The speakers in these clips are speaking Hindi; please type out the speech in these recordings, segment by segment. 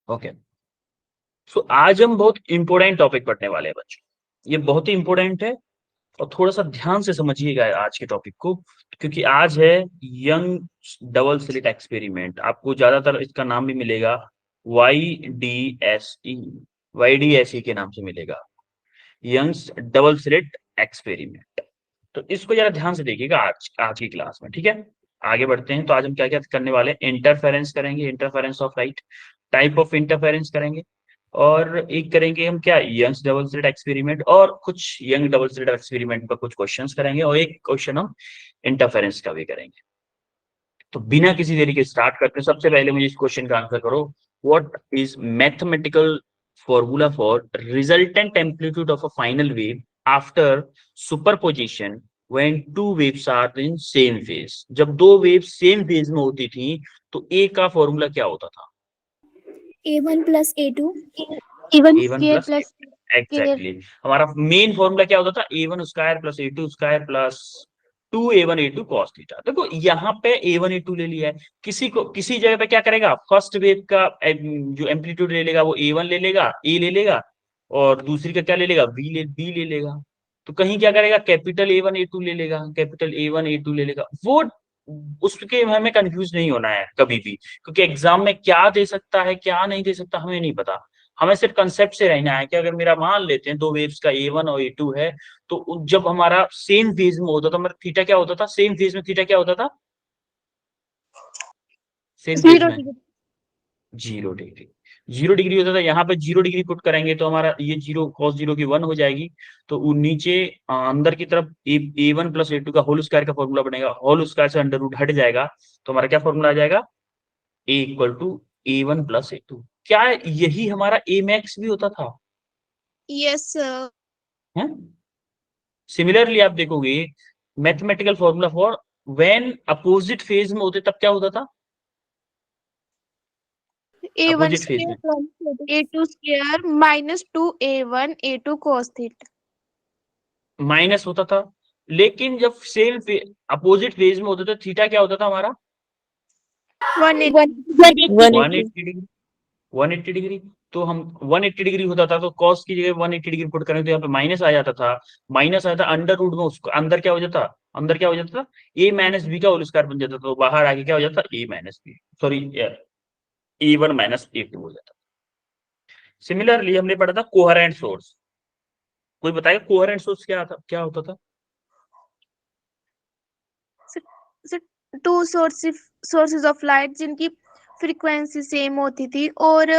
ओके, सो आज हम बहुत इंपॉर्टेंट टॉपिक पढ़ने वाले हैं बच्चों। ये बहुत ही इंपॉर्टेंट है और थोड़ा सा ध्यान से समझिएगा आज के टॉपिक को, क्योंकि आज है यंग डबल स्लिट एक्सपेरिमेंट। आपको ज्यादातर इसका नाम भी मिलेगा YDSE, YDSE के नाम से मिलेगा, यंग्स डबल स्लिट एक्सपेरिमेंट। तो इसको जरा ध्यान से देखिएगा आज आज की क्लास में, ठीक है। आगे बढ़ते हैं। तो आज हम क्या क्या करने वाले हैं, इंटरफेरेंस करेंगे, interference of light, type of interference करेंगे, और एक करेंगे हम क्या, यंग्स डबल स्लिट एक्सपेरिमेंट, और कुछ यंग डबल स्लिट एक्सपेरिमेंट का कुछ क्वेश्चंस करेंगे, और एक क्वेश्चन हम इंटरफेरेंस का भी करेंगे। तो बिना किसी देरी के स्टार्ट करते हैं। सबसे पहले मुझे इस क्वेश्चन का आंसर करो, what is mathematical formula for resultant amplitude of a final wave after superposition when two waves are in same phase. जब दो वेव सेम फेज में होती थी तो ए का फॉर्मूला क्या होता था? A1 plus A2 A1 plus, exactly. हमारा मेन फॉर्मूला क्या होता था? A1 square plus A2 square plus 2A1 A2 cos theta. देखो यहाँ पे A1 A2 ले लिया है, किसी को किसी जगह पे क्या करेगा, फर्स्ट वेव का जो एम्पलीट्यूड ले लेगा वो A1 ले लेगा, ए ले लेगा, और दूसरी का क्या ले लेगा, बी ले लेगा। तो कहीं क्या करेगा, कैपिटल A1 A2 ले लेगा, कैपिटल A1 A2 ले लेगा। वो उसके हमें कंफ्यूज नहीं होना है कभी भी, क्योंकि एग्जाम में क्या दे सकता है क्या नहीं दे सकता हमें नहीं पता। हमें सिर्फ कंसेप्ट से रहना है कि अगर मेरा मान लेते हैं दो वेव्स का A1 और A2 है, तो जब हमारा सेम फेज में होता था, मतलब थीटा क्या होता था, सेम फेज में थीटा क्या होता था, सेम फेज में 0 डिग्री, 0 डिग्री होता था। यहाँ पे 0 डिग्री पुट करेंगे तो हमारा ये जीरो कॉस जीरो की 1 हो जाएगी। तो वो नीचे अंदर की तरफ A1 प्लस A2 का होल स्क्वायर का फॉर्मूला बनेगा, होल स्क्वायर से अंडर रूट हट जाएगा, तो हमारा क्या फॉर्मूला आ जाएगा, A equal to A1 plus A2। क्या यही हमारा A मैक्स भी होता था? yes sir है। सिमिलरली आप देखोगे mathematical formula for when opposite phase में होते तब क्या होता था, A1 अपोजिट फेज square में plus A2 square minus 2A1 A2 cos theta minus होता था। लेकिन जब सेम अपोजिट फेज में होते थे थीटा क्या होता था हमारा, 180 डिग्री, 180 डिग्री। तो हम 180 डिग्री होता था तो कॉस की जगह 180 डिग्री पुट करें तो यहाँ पे माइनस आ जाता था, माइनस आया था अंडर रूट में, उसको अंदर क्या हो जाता, अंदर क्या हो जाता था, ए माइनस बी का होल स्क्वायर बन जाता था, तो बाहर आके क्या हो जाता, a minus b, sorry A1 minus A2 हो जाता। सिमिलरली हमने पढ़ा था कोहेरेंट सोर्स। कोई बताएगा कोहेरेंट सोर्स क्या था, क्या होता था? so two sources of light जिनकी फ्रीक्वेंसी सेम होती थी और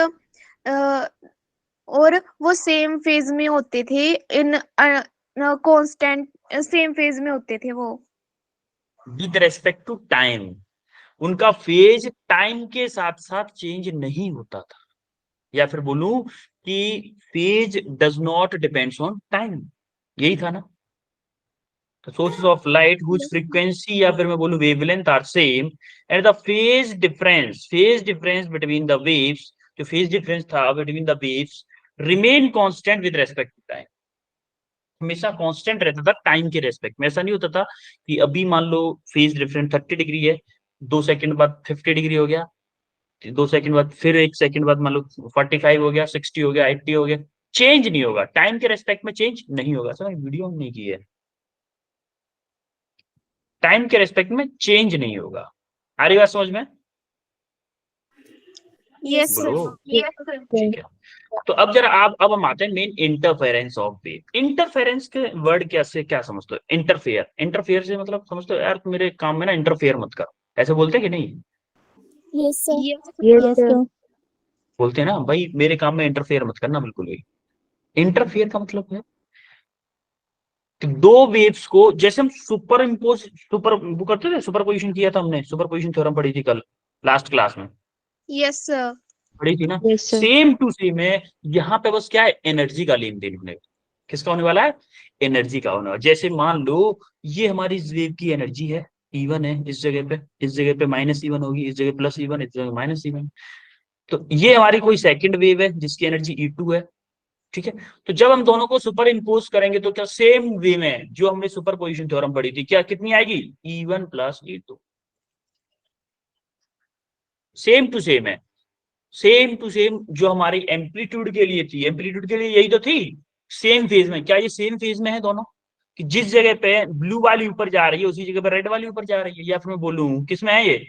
वो सेम फेज में होते थे इन कांस्टेंट सेम फेज में होते थे वो विद रेस्पेक्ट टू टाइम, उनका फेज टाइम के साथ साथ चेंज नहीं होता था, या फिर बोलूं कि phase does not depends on time, यही था ना। Sources of light whose frequency या फिर मैं बोलूं wavelength are same and the phase difference between the waves, जो फेज डिफरेंस था between the waves remain constant with respect to time, हमेशा कांस्टेंट रहता था टाइम के रेस्पेक्ट में। ऐसा नहीं होता था कि अभी मान लो फेज डिफरेंस 30 डिग्री है, 2 सेकंड बाद 50 डिग्री हो गया, 2 सेकंड बाद फिर 1 सेकंड बाद मान लो 45 हो गया, 60 हो गया, 80 हो गया, चेंज नहीं होगा टाइम के रेस्पेक्ट में, चेंज नहीं होगा। सर वीडियो नहीं की है, टाइम के रेस्पेक्ट में चेंज नहीं होगा। आ रही बात समझ में? यस ब्रो ठीक है। तो अब जरा आप, अब हम आते हैं main interference of wave. Interference के वर्ड कैसे क्या समझते हो? इंटरफेयर, इंटरफेयर से मतलब समझते हो यार मेरे काम में ना इंटरफेयर मत कर, ऐसे बोलते हैं कि नहीं? यस सर बोलते हैं ना भाई मेरे काम में इंटरफेयर मत करना बिल्कुल भी। इंटरफेयर का मतलब है कि दो वेव्स को, जैसे हम सुपर वो करते थे, सुपर पोजिशन किया था हमने, सुपर पोजिशन थ्योरम पढ़ी थी कल लास्ट क्लास में, यस सर पढ़ी थी ना। सेम टू सेम है यहाँ पे, बस क्या है, एनर्जी का लेन देन होने, किसका होने वाला है, एनर्जी का होने वाला। जैसे मान लो ये हमारी इस वेव की एनर्जी है E1 है, इस जगह पे -E1 होगी, इस जगह +E1, इस जगह -E1। तो ये हमारी कोई सेकंड वेव है जिसकी एनर्जी E2 है, ठीक है। तो जब हम दोनों को सुपर इम्पोज करेंगे तो क्या सेम वे में जो हमने सुपर पोजिशन थ्योरम पढ़ी थी, क्या कितनी आएगी, E1 + E2, same to same है। सेम टू सेम जो हमारी एम्पलीट्यूड के लिए थी, एम्पलीट्यूड के लिए यही तो थी, सेम फेज में। क्या ये सेम फेज में है दोनों, कि जिस जगह पे ब्लू वाली ऊपर जा रही है उसी जगह पे रेड वाली ऊपर जा रही है, या फिर मैं बोलूं किस में है ये,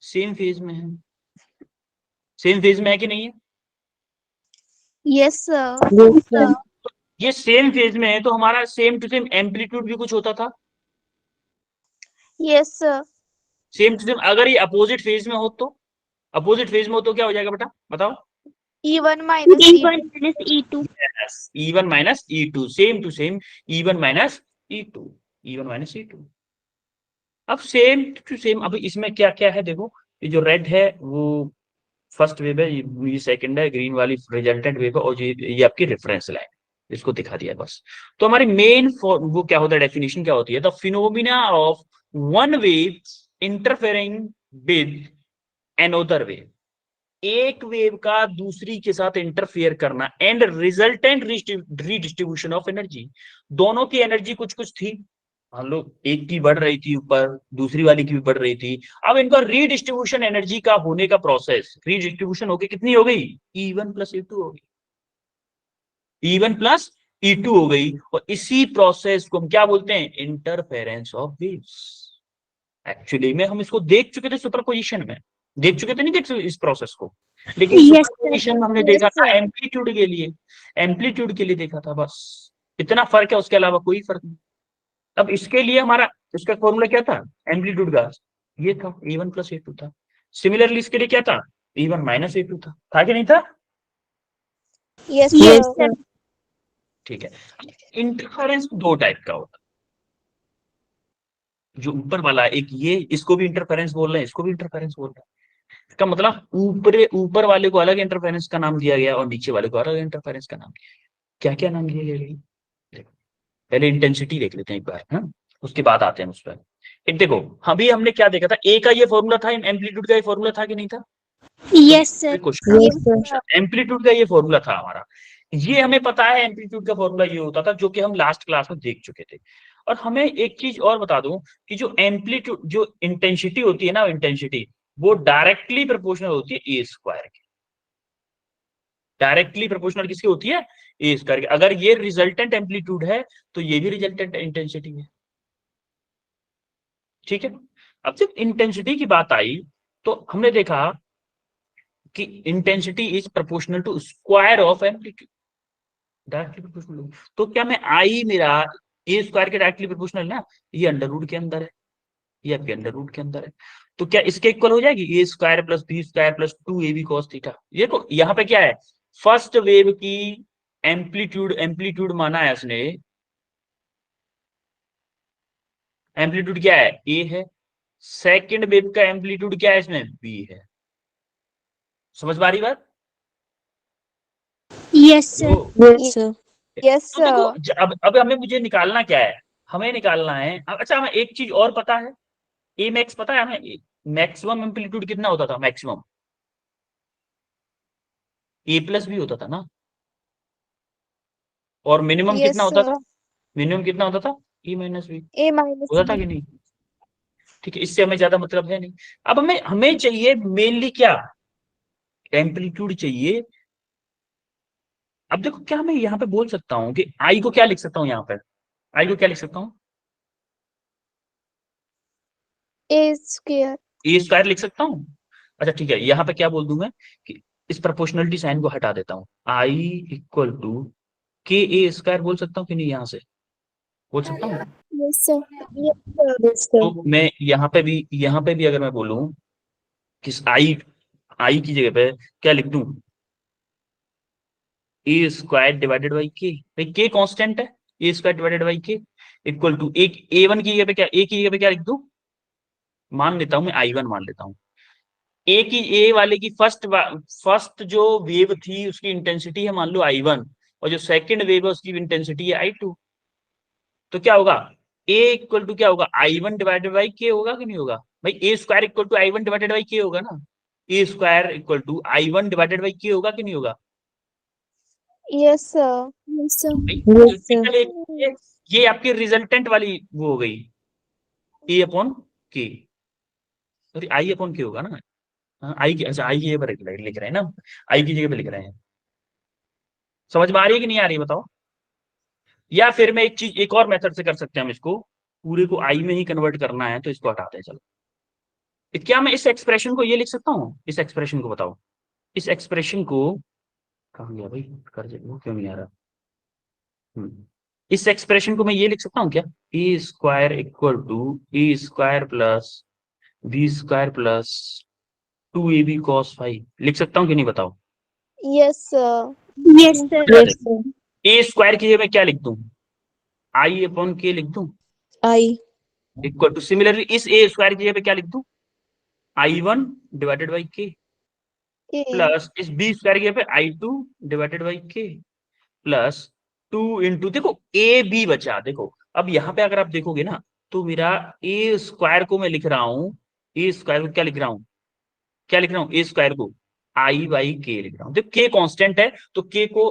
सेम फेज में है, सेम फेज में है कि नहीं है? Yes sir. Yes, sir. ये सेम फेज में है तो हमारा सेम टू सेम एम्पलीट्यूड भी कुछ होता था, yes sir. Same to same. अगर ये अपोजिट फेज में हो तो, अपोजिट फेज में हो तो क्या हो जाएगा बेटा, बताओ? E1 minus E1 E2। minus E2. yes, E1 minus E2, same to same E1 minus E2, E1 minus E2। अब सेम टू सेम, अब इसमें क्या क्या है देखो, ये जो रेड है वो फर्स्ट वेव है, ये सेकंड है, ग्रीन वाली रिजल्टेंट वेव है, और ये आपकी रेफरेंस लाइन, इसको दिखा दिया बस। तो हमारी मेन वो क्या होता है, डेफिनेशन क्या होती है, the phenomena of one wave interfering with another wave, एक वेव का दूसरी के साथ इंटरफेयर करना, and resultant redistribution of energy. दोनों की एनर्जी कुछ कुछ थी, मान लो एक की बढ़ रही थी ऊपर, दूसरी वाली की भी बढ़ रही थी। अब इनका रीडिस्ट्रीब्यूशन एनर्जी का होने का प्रोसेस, रीडिस्ट्रीब्यूशन होके कितनी हो गई, E1 प्लस E2 हो गई, E1 प्लस E2 हो गई। और इसी प्रोसेस को हम क्या बोलते हैं, इंटरफेरेंस ऑफ वेव्स। एक्चुअली में हम इसको देख चुके थे सुपरपोजिशन में, देख चुके थे, नहीं देख चुके इस प्रोसेस को, लेकिन Yes, sir. सुपरपोजिशन में हमने Yes, देखा था sir. एम्पलीट्यूड के लिए, एम्पलीट्यूड के लिए देखा था, बस इतना फर्क है, उसके अलावा कोई फर्क नहीं। अब इसके लिए हमारा, इसका फॉर्मूला क्या था एम्पलीट्यूड का, ये था E1 प्लस E2 था। सिमिलरली इसके लिए क्या था, E1 माइनस E2 था कि नहीं था? Yes, Yes, sir. sir. ठीक है। इंटरफेरेंस दो टाइप का होता है, जो ऊपर वाला एक ये, इसको भी इंटरफेरेंस बोल रहे हैं, इसको भी इंटरफेरेंस बोल रहे हैं। इसका मतलब ऊपर वाले को अलग इंटरफेरेंस का नाम दिया गया और नीचे वाले को अलग इंटरफेरेंस का नाम दिया गया। क्या क्या नाम दिया गया, देखो पहले इंटेंसिटी देख लेते हैं एक बार, हाँ, उसके बाद आते हैं उस पर। एक देखो, अभी हमने क्या देखा था, ए का ये फॉर्मूला था, एम्पलीट्यूड का ये फॉर्मूला था कि नहीं था? Yes, sir. Question, Yes, sir. Amplitude का ये फॉर्मूला था हमारा, ये हमें पता है एम्पलीट्यूड का फॉर्मूला ये होता था, जो कि हम लास्ट क्लास में देख चुके थे। और हमें एक चीज और बता दूं कि जो एम्पलीट्यूड, जो इंटेंसिटी होती है ना, इंटेंसिटी वो डायरेक्टली प्रोपोर्शनल होती है ए स्क्वायर की, डायरेक्टली प्रोपोर्शनल किसकी होती है, ए स्क्वायर की। अगर ये रिजल्टेंट एम्पलीट्यूड है तो ये भी रिजल्टेंट इंटेंसिटी है, ठीक है। अब जब इंटेंसिटी की बात आई तो हमने देखा कि intensity is proportional to square of amplitude, directly proportional. तो क्या मैं आई मेरा ए स्क्वायर के डायरेक्टली प्रोपोर्शनल ना, ये अंडर रूट के अंदर है, ये आपके अंडर रूट के अंदर है, तो क्या इसके इक्वल हो जाएगी a square plus b square plus 2ab cos theta. ये तो यहाँ पे क्या है, फर्स्ट वेव की एम्पलीट्यूड, एम्पलीट्यूड माना है इसने, एम्पलीट्यूड क्या है, ए है। सेकंड वेव का एम्पलीट्यूड क्या है इसमें, बी है। समझ पा रही बात? Yes, sir. तो Yes, sir. Yes, तो देखो sir. अब हमें, मुझे निकालना क्या है, हमें निकालना है अच्छा हमें एक चीज और पता है, ए मैक्स पता है हमें, मैक्सिमम एम्पलीट्यूड कितना होता था, मैक्सिमम ए प्लस भी होता था ना, और मिनिमम कितना Yes, होता था, sir. मिनिमम कितना होता था, a minus B A minus होता था B। कि नहीं? ठीक है, इससे हमें ज्यादा मतलब है नहीं। अब हमें हमें चाहिए मेनली क्या, एम्पलीट्यूड चाहिए। अब देखो क्या मैं यहाँ पे बोल सकता हूँ कि आई को क्या लिख सकता हूँ, यहाँ पर आई को क्या लिख सकता हूँ, A square। ए स्क्वायर लिख सकता हूँ। अच्छा ठीक है, यहाँ पे क्या बोल दूं मैं कि इस प्रोपोर्शनलिटी साइन को हटा देता हूँ, आई इक्वल टू के ए स्क्वायर बोल सकता हूँ कि नहीं, यहाँ से बोल सकता हूँ। Yes, sir. Yes, sir. Yes, sir. तो मैं यहाँ पे भी अगर मैं बोलूं कि आई आई की जगह पे क्या लिख दूं, ए स्क्वायर डिवाइडेड बाई के, भाई के कांस्टेंट है, ए स्क्वायर डिवाइडेड बाई के इक्वल टू एक A1 की जगह पे क्या, ए की जगह पे क्या लिख दूं, मान लेता हूं मैं I1 मान लेता हूं। ए की, ए वाले की फर्स्ट जो वेव थी उसकी इंटेंसिटी है मान लो I1, और जो सेकंड वेव है उसकी इंटेंसिटी है I2। तो क्या होगा, ए इक्वल टू क्या होगा, I1 डिवाइडेड बाई के होगा कि नहीं होगा, भाई a square equal to I1 divided by k होगा ना, a square equal to I1 divided by k होगा कि नहीं होगा? Yes, sir. Yes, sir. भाई Yes, sir. ये आपकी रिजल्टेंट वाली वो हो गई, ए अपॉन के, सॉरी आई अपॉन के होगा ना, आई की, अच्छा आई की जगह पर लिख रहे हैं ना, आई की जगह पे लिख रहे हैं। समझ में आ रही है कि नहीं आ रही है बताओ? या फिर मैं एक चीज, एक और मेथड से कर सकते हैं हम इसको, पूरे को आई में ही कन्वर्ट करना है तो इसको हटाते हैं चलो। क्या मैं इस एक्सप्रेशन को ये लिख सकता हूँ? इस एक्सप्रेशन को बताओ, इस एक्सप्रेशन को, कहाँ गया भाई, कर वो क्यों नहीं आ रहा? इस एक्सप्रेशन को मैं ये लिख सकता हूँ क्या, a square equal to a square plus b square plus 2ab cos phi, लिख सकता हूँ कि नहीं बताओ? Yes sir. Yes sir. Yes sir. A square की जगह मैं क्या लिख दूं, आई अपॉन के लिख दूं, आई। इक्वल टू सिमिलरली इस ए स्क्वायर की जगह पे क्या लिख दूं, आई वन डिवाइडेड बाई के, प्लस इस बी स्क्वायर की जगह पे आई टू डिवाइडेड बाई के, प्लस 2 इंटू, देखो ए बी बचा, देखो अब यहाँ पे अगर आप देखोगे ना, तो मेरा ए स्क्वायर को मैं लिख रहा हूँ, ए स्क्वायर को क्या लिख रहा हूँ, क्या लिख रहा हूँ, ए स्क्वायर को आई बाई के लिख रहा हूँ। देखो के कांस्टेंट है तो के को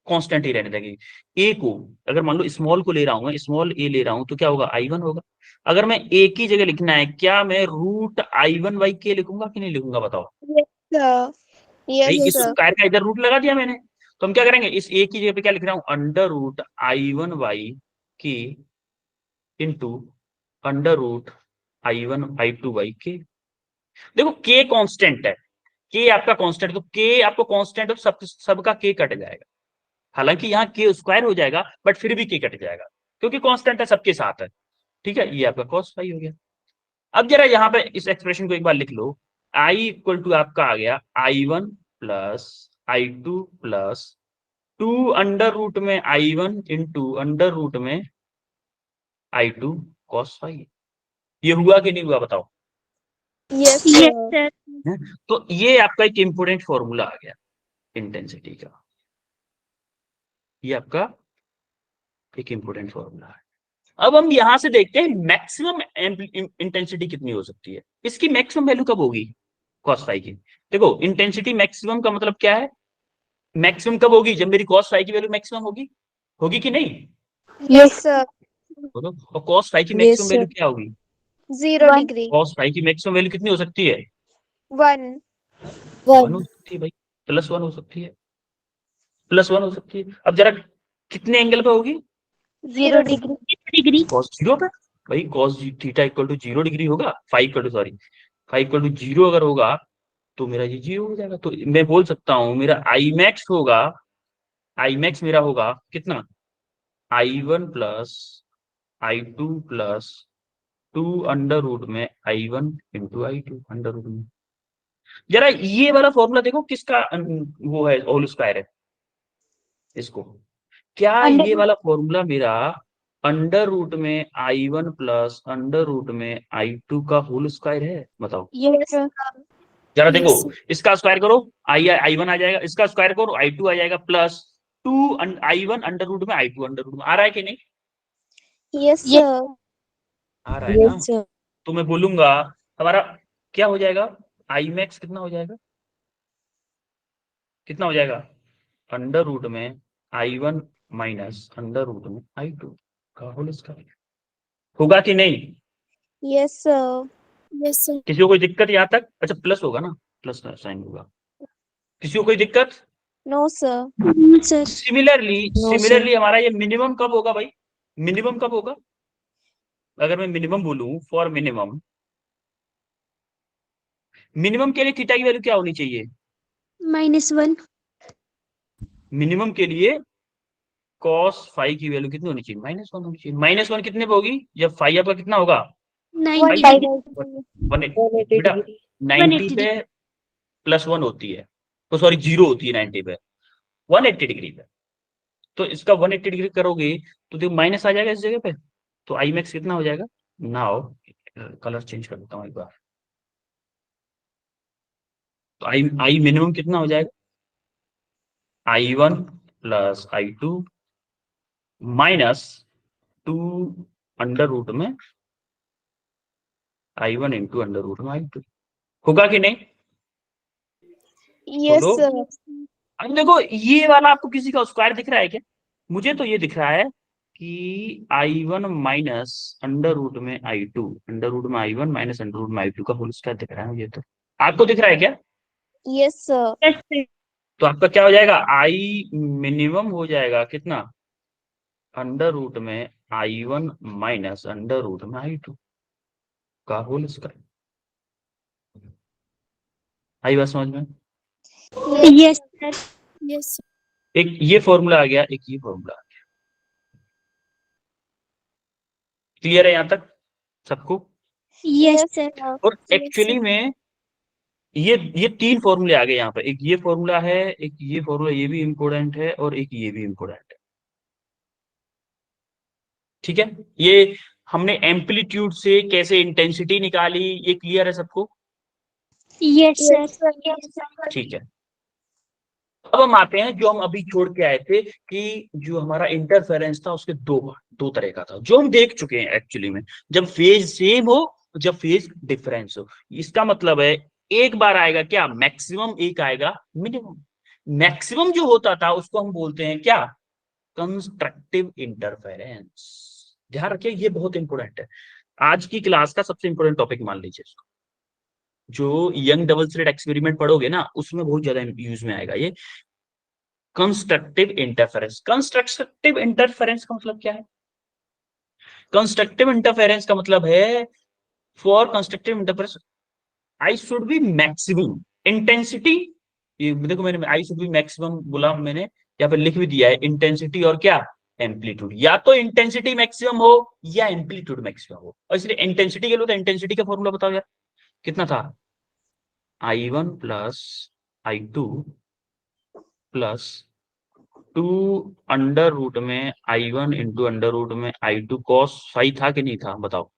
कांस्टेंट ही रहने देंगे। ए को अगर मान लो स्मॉल को ले रहा हूं, मैं स्मॉल ए ले रहा हूं तो क्या होगा, आई वन होगा। अगर मैं ए की जगह लिखना है, क्या मैं रूट आई वन बाई के लिखूंगा कि नहीं लिखूंगा बताओ? Yes sir. भाई यस इस सर। स्क्वायर का इधर रूट लगा दिया मैंने, तो हम क्या करेंगे, इस ए की जगह पे क्या लिख रहा हूं, under root I one by k into under root I one I two by k. देखो के कांस्टेंट है, के आपका कांस्टेंट, तो के आपको कांस्टेंट हो, सबका के कट जाएगा। हालांकि यहाँ के स्क्वायर हो जाएगा बट फिर भी के कट जाएगा, क्योंकि कांस्टेंट है, सबके साथ है। ठीक है, ये आपका cos फाइव हो गया। अब जरा यहाँ पे इस एक्सप्रेशन को एक बार लिख लो, आई इक्वल टू आपका आ गया I one plus I two plus 2 under root में I one into under root में आई टू कॉस फाइव। ये हुआ कि नहीं हुआ बताओ? Yes yes sir. सर। तो ये आपका एक इंपोर्टेंट फॉर्मूला आ गया इंटेंसिटी का, ये आपका एक इंपोर्टेंट फॉर्मूला है। अब हम यहां से देखते हैं मैक्सिमम इंटेंसिटी कितनी हो सकती है, इसकी मैक्सिमम वैल्यू कब होगी cos फाइव की। देखो इंटेंसिटी मैक्सिमम का मतलब क्या है, मैक्सिमम कब होगी, जब मेरी cos फाइव की वैल्यू मैक्सिमम होगी, होगी कि नहीं? Yes sir. बोलो, और cos फाइव की Yes, मैक्सिमम sir. वैल्यू क्या होगी? 0 वन। डिग्री। cos फाइव की मैक्सिमम वैल्यू कितनी हो सकती है? 1। 1 हो वन। सकती है भाई, +1 हो सकती है, +1 हो सकती है। अब जरा कितने एंगल पे होगी? 0 डिग्री। डिग्री। cos जीरो पे, भाई cos theta equal to 0 degree होगा, phi equal to sorry phi equal to 0 अगर होगा तो मेरा ये 0 हो जाएगा। तो मैं बोल सकता हूं मेरा आई मैक्स होगा, आई मैक्स मेरा होगा कितना, I one plus I two plus 2 under root में I one into I two under root में। जरा ये वाला फॉर्मूला देखो किसका वो है, होल स्क्वायर है इसको, क्या ये अंडर। वाला फॉर्मूला मेरा अंडर रूट में I one plus under root में आई टू का होल स्क्वायर है बताओ? Yes sir. जरा देखो, Yes, sir. इसका स्क्वायर करो, आई वन आ जाएगा, इसका स्क्वायर करो आई टू आ जाएगा, plus 2 I one under root में आई टू अंडर रूट में। आ रहा है कि नहीं? Yes sir. आ रहा है ना? Yes, sir. तो मैं बोलूंगा हमारा क्या हो जाएगा, आई मैक्स कितना हो जाएगा, कितना हो जाएगा, अंडर रूट में I one minus under root में आई टू का होल स्क्वायर। होगा कि नहीं? Yes sir. Yes, sir. किसी को कोई दिक्कत यहाँ तक? अच्छा प्लस होगा ना, प्लस का साइन होगा, किसी को कोई दिक्कत? No sir. Sir. Similarly No, similarly हमारा ये मिनिमम कब होगा भाई, मिनिमम कब होगा? अगर मैं मिनिमम बोलूं, फॉर मिनिमम, मिनिमम के लिए थीटा की वैल्यू क्या होनी चाहिए? -1। मिनिमम के लिए cos फाइव की वैल्यू कितनी होनी चाहिए, -1 होनी चाहिए। -1 कितने पे होगी, जब फाइव आपका कितना होगा, 90। 180 बेटा degree. 90 180 पे +1 होती है, तो सॉरी 0 होती है 90 पे, 180 डिग्री पे। तो इसका 180 डिग्री करोगे तो देखो माइनस आ जाएगा इस जगह पे, तो आई मैक्स कितना हो जाएगा, नाउ कलर चेंज कर देता हूँ एक बार, तो आई आई मिनिमम कितना हो जाएगा, I one plus I two minus 2 under root में I one into under root में आई टू। होगा कि नहीं? यस बोलो। सर। अब देखो ये वाला आपको किसी का स्क्वायर दिख रहा है क्या? मुझे तो ये दिख रहा है कि I one minus under root में आई टू अंडर रूट में I one minus under root में आई टू का होल स्क्वायर दिख रहा है मुझे तो। आपको दिख रहा है क्या? Yes, sir. Yes, sir. तो आपका क्या हो जाएगा, आई मिनिमम हो जाएगा कितना, अंडर रूट में I1 माइनस अंडर रूट में I2 का होल स्क्वायर। आई बात समझ में? Yes, sir. Yes, sir. एक ये फॉर्मूला आ गया, एक ये फॉर्मूला आ गया। क्लियर है यहां तक सबको? Yes, sir. और Yes, एक्चुअली sir. में ये तीन फॉर्मूले आ गए यहाँ पे, एक ये फॉर्मूला है, एक ये फॉर्मूला, ये भी इम्पोर्टेंट है, और एक ये भी इम्पोर्टेंट है। ठीक है, ये हमने एम्पलीट्यूड से कैसे इंटेंसिटी निकाली, ये क्लियर है सबको? Yes, sir. Yes, sir. Yes, sir. ठीक है, अब हम आते हैं जो हम अभी छोड़ के आए थे कि जो हमारा इंटरफेरेंस था उसके दो तरह का था, जो हम देख चुके हैं एक्चुअली में, जब फेज सेम हो, जब फेज डिफरेंस हो। इसका मतलब है एक बार आएगा क्या मैक्सिमम, एक आएगा मिनिमम। मैक्सिमम जो होता था उसको हम बोलते हैं क्या, कंस्ट्रक्टिव इंटरफेरेंस। ध्यान रखिए ये बहुत इंपॉर्टेंट है, आज की क्लास का सबसे इंपॉर्टेंट टॉपिक मान लीजिए इसको। जो यंग डबल स्लिट एक्सपेरिमेंट पढ़ोगे ना उसमें बहुत ज्यादा यूज में आएगा ये कंस्ट्रक्टिव इंटरफेरेंस। कंस्ट्रक्टिव इंटरफेरेंस का मतलब क्या है? कंस्ट्रक्टिव इंटरफेरेंस का मतलब है, for constructive interference I should be maximum intensity. ये देखो मैंने आई शुड बी मैक्सिमम बोला, मैंने यहाँ पे लिख भी दिया है, इंटेंसिटी और क्या, एम्पलीट्यूड। या तो इंटेंसिटी मैक्सिमम हो या एम्पलीट्यूड मैक्सिमम हो। और इसलिए इंटेंसिटी के लिए, तो इंटेंसिटी का फॉर्मूला बताओ यार, कितना था, I1 plus I2 plus 2 under root में I1 इंटू अंडर रूट में I2 cos फाई था कि नहीं था, बताओ।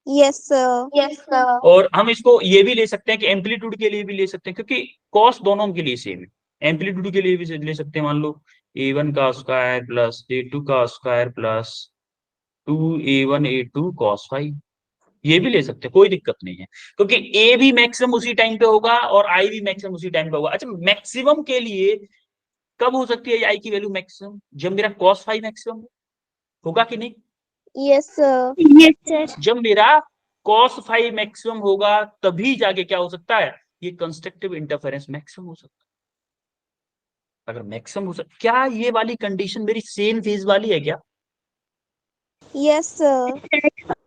Yes, sir. Yes, sir. और हम इसको ये भी ले सकते हैं कि एम्पलीट्यूड के लिए भी ले सकते हैं, क्योंकि कॉस दोनों के लिए सेम है। एम्पलीट्यूड के लिए भी ले सकते हैं, मान लो A1 का स्क्वायर प्लस A2 का square plus 2A1 A2 cos phi, ये भी ले सकते हैं, कोई दिक्कत नहीं है, क्योंकि A भी मैक्सिमम उसी टाइम पे होगा और I भी मैक्सिमम उसी टाइम पे होगा। अच्छा, मैक्सिमम के लिए कब हो सकती है I की वैल्यू मैक्सिमम, जब मेरा cos फाई मैक्सिमम होगा कि नहीं? Yes, sir. Yes, sir. जब मेरा cos फाई मैक्सिमम होगा तभी जाके क्या हो सकता है, ये कंस्ट्रक्टिव इंटरफेरेंस मैक्सिमम हो सकता है। अगर मैक्सिमम हो सकता, क्या ये वाली कंडीशन मेरी सेम फेज वाली है क्या? Yes, sir.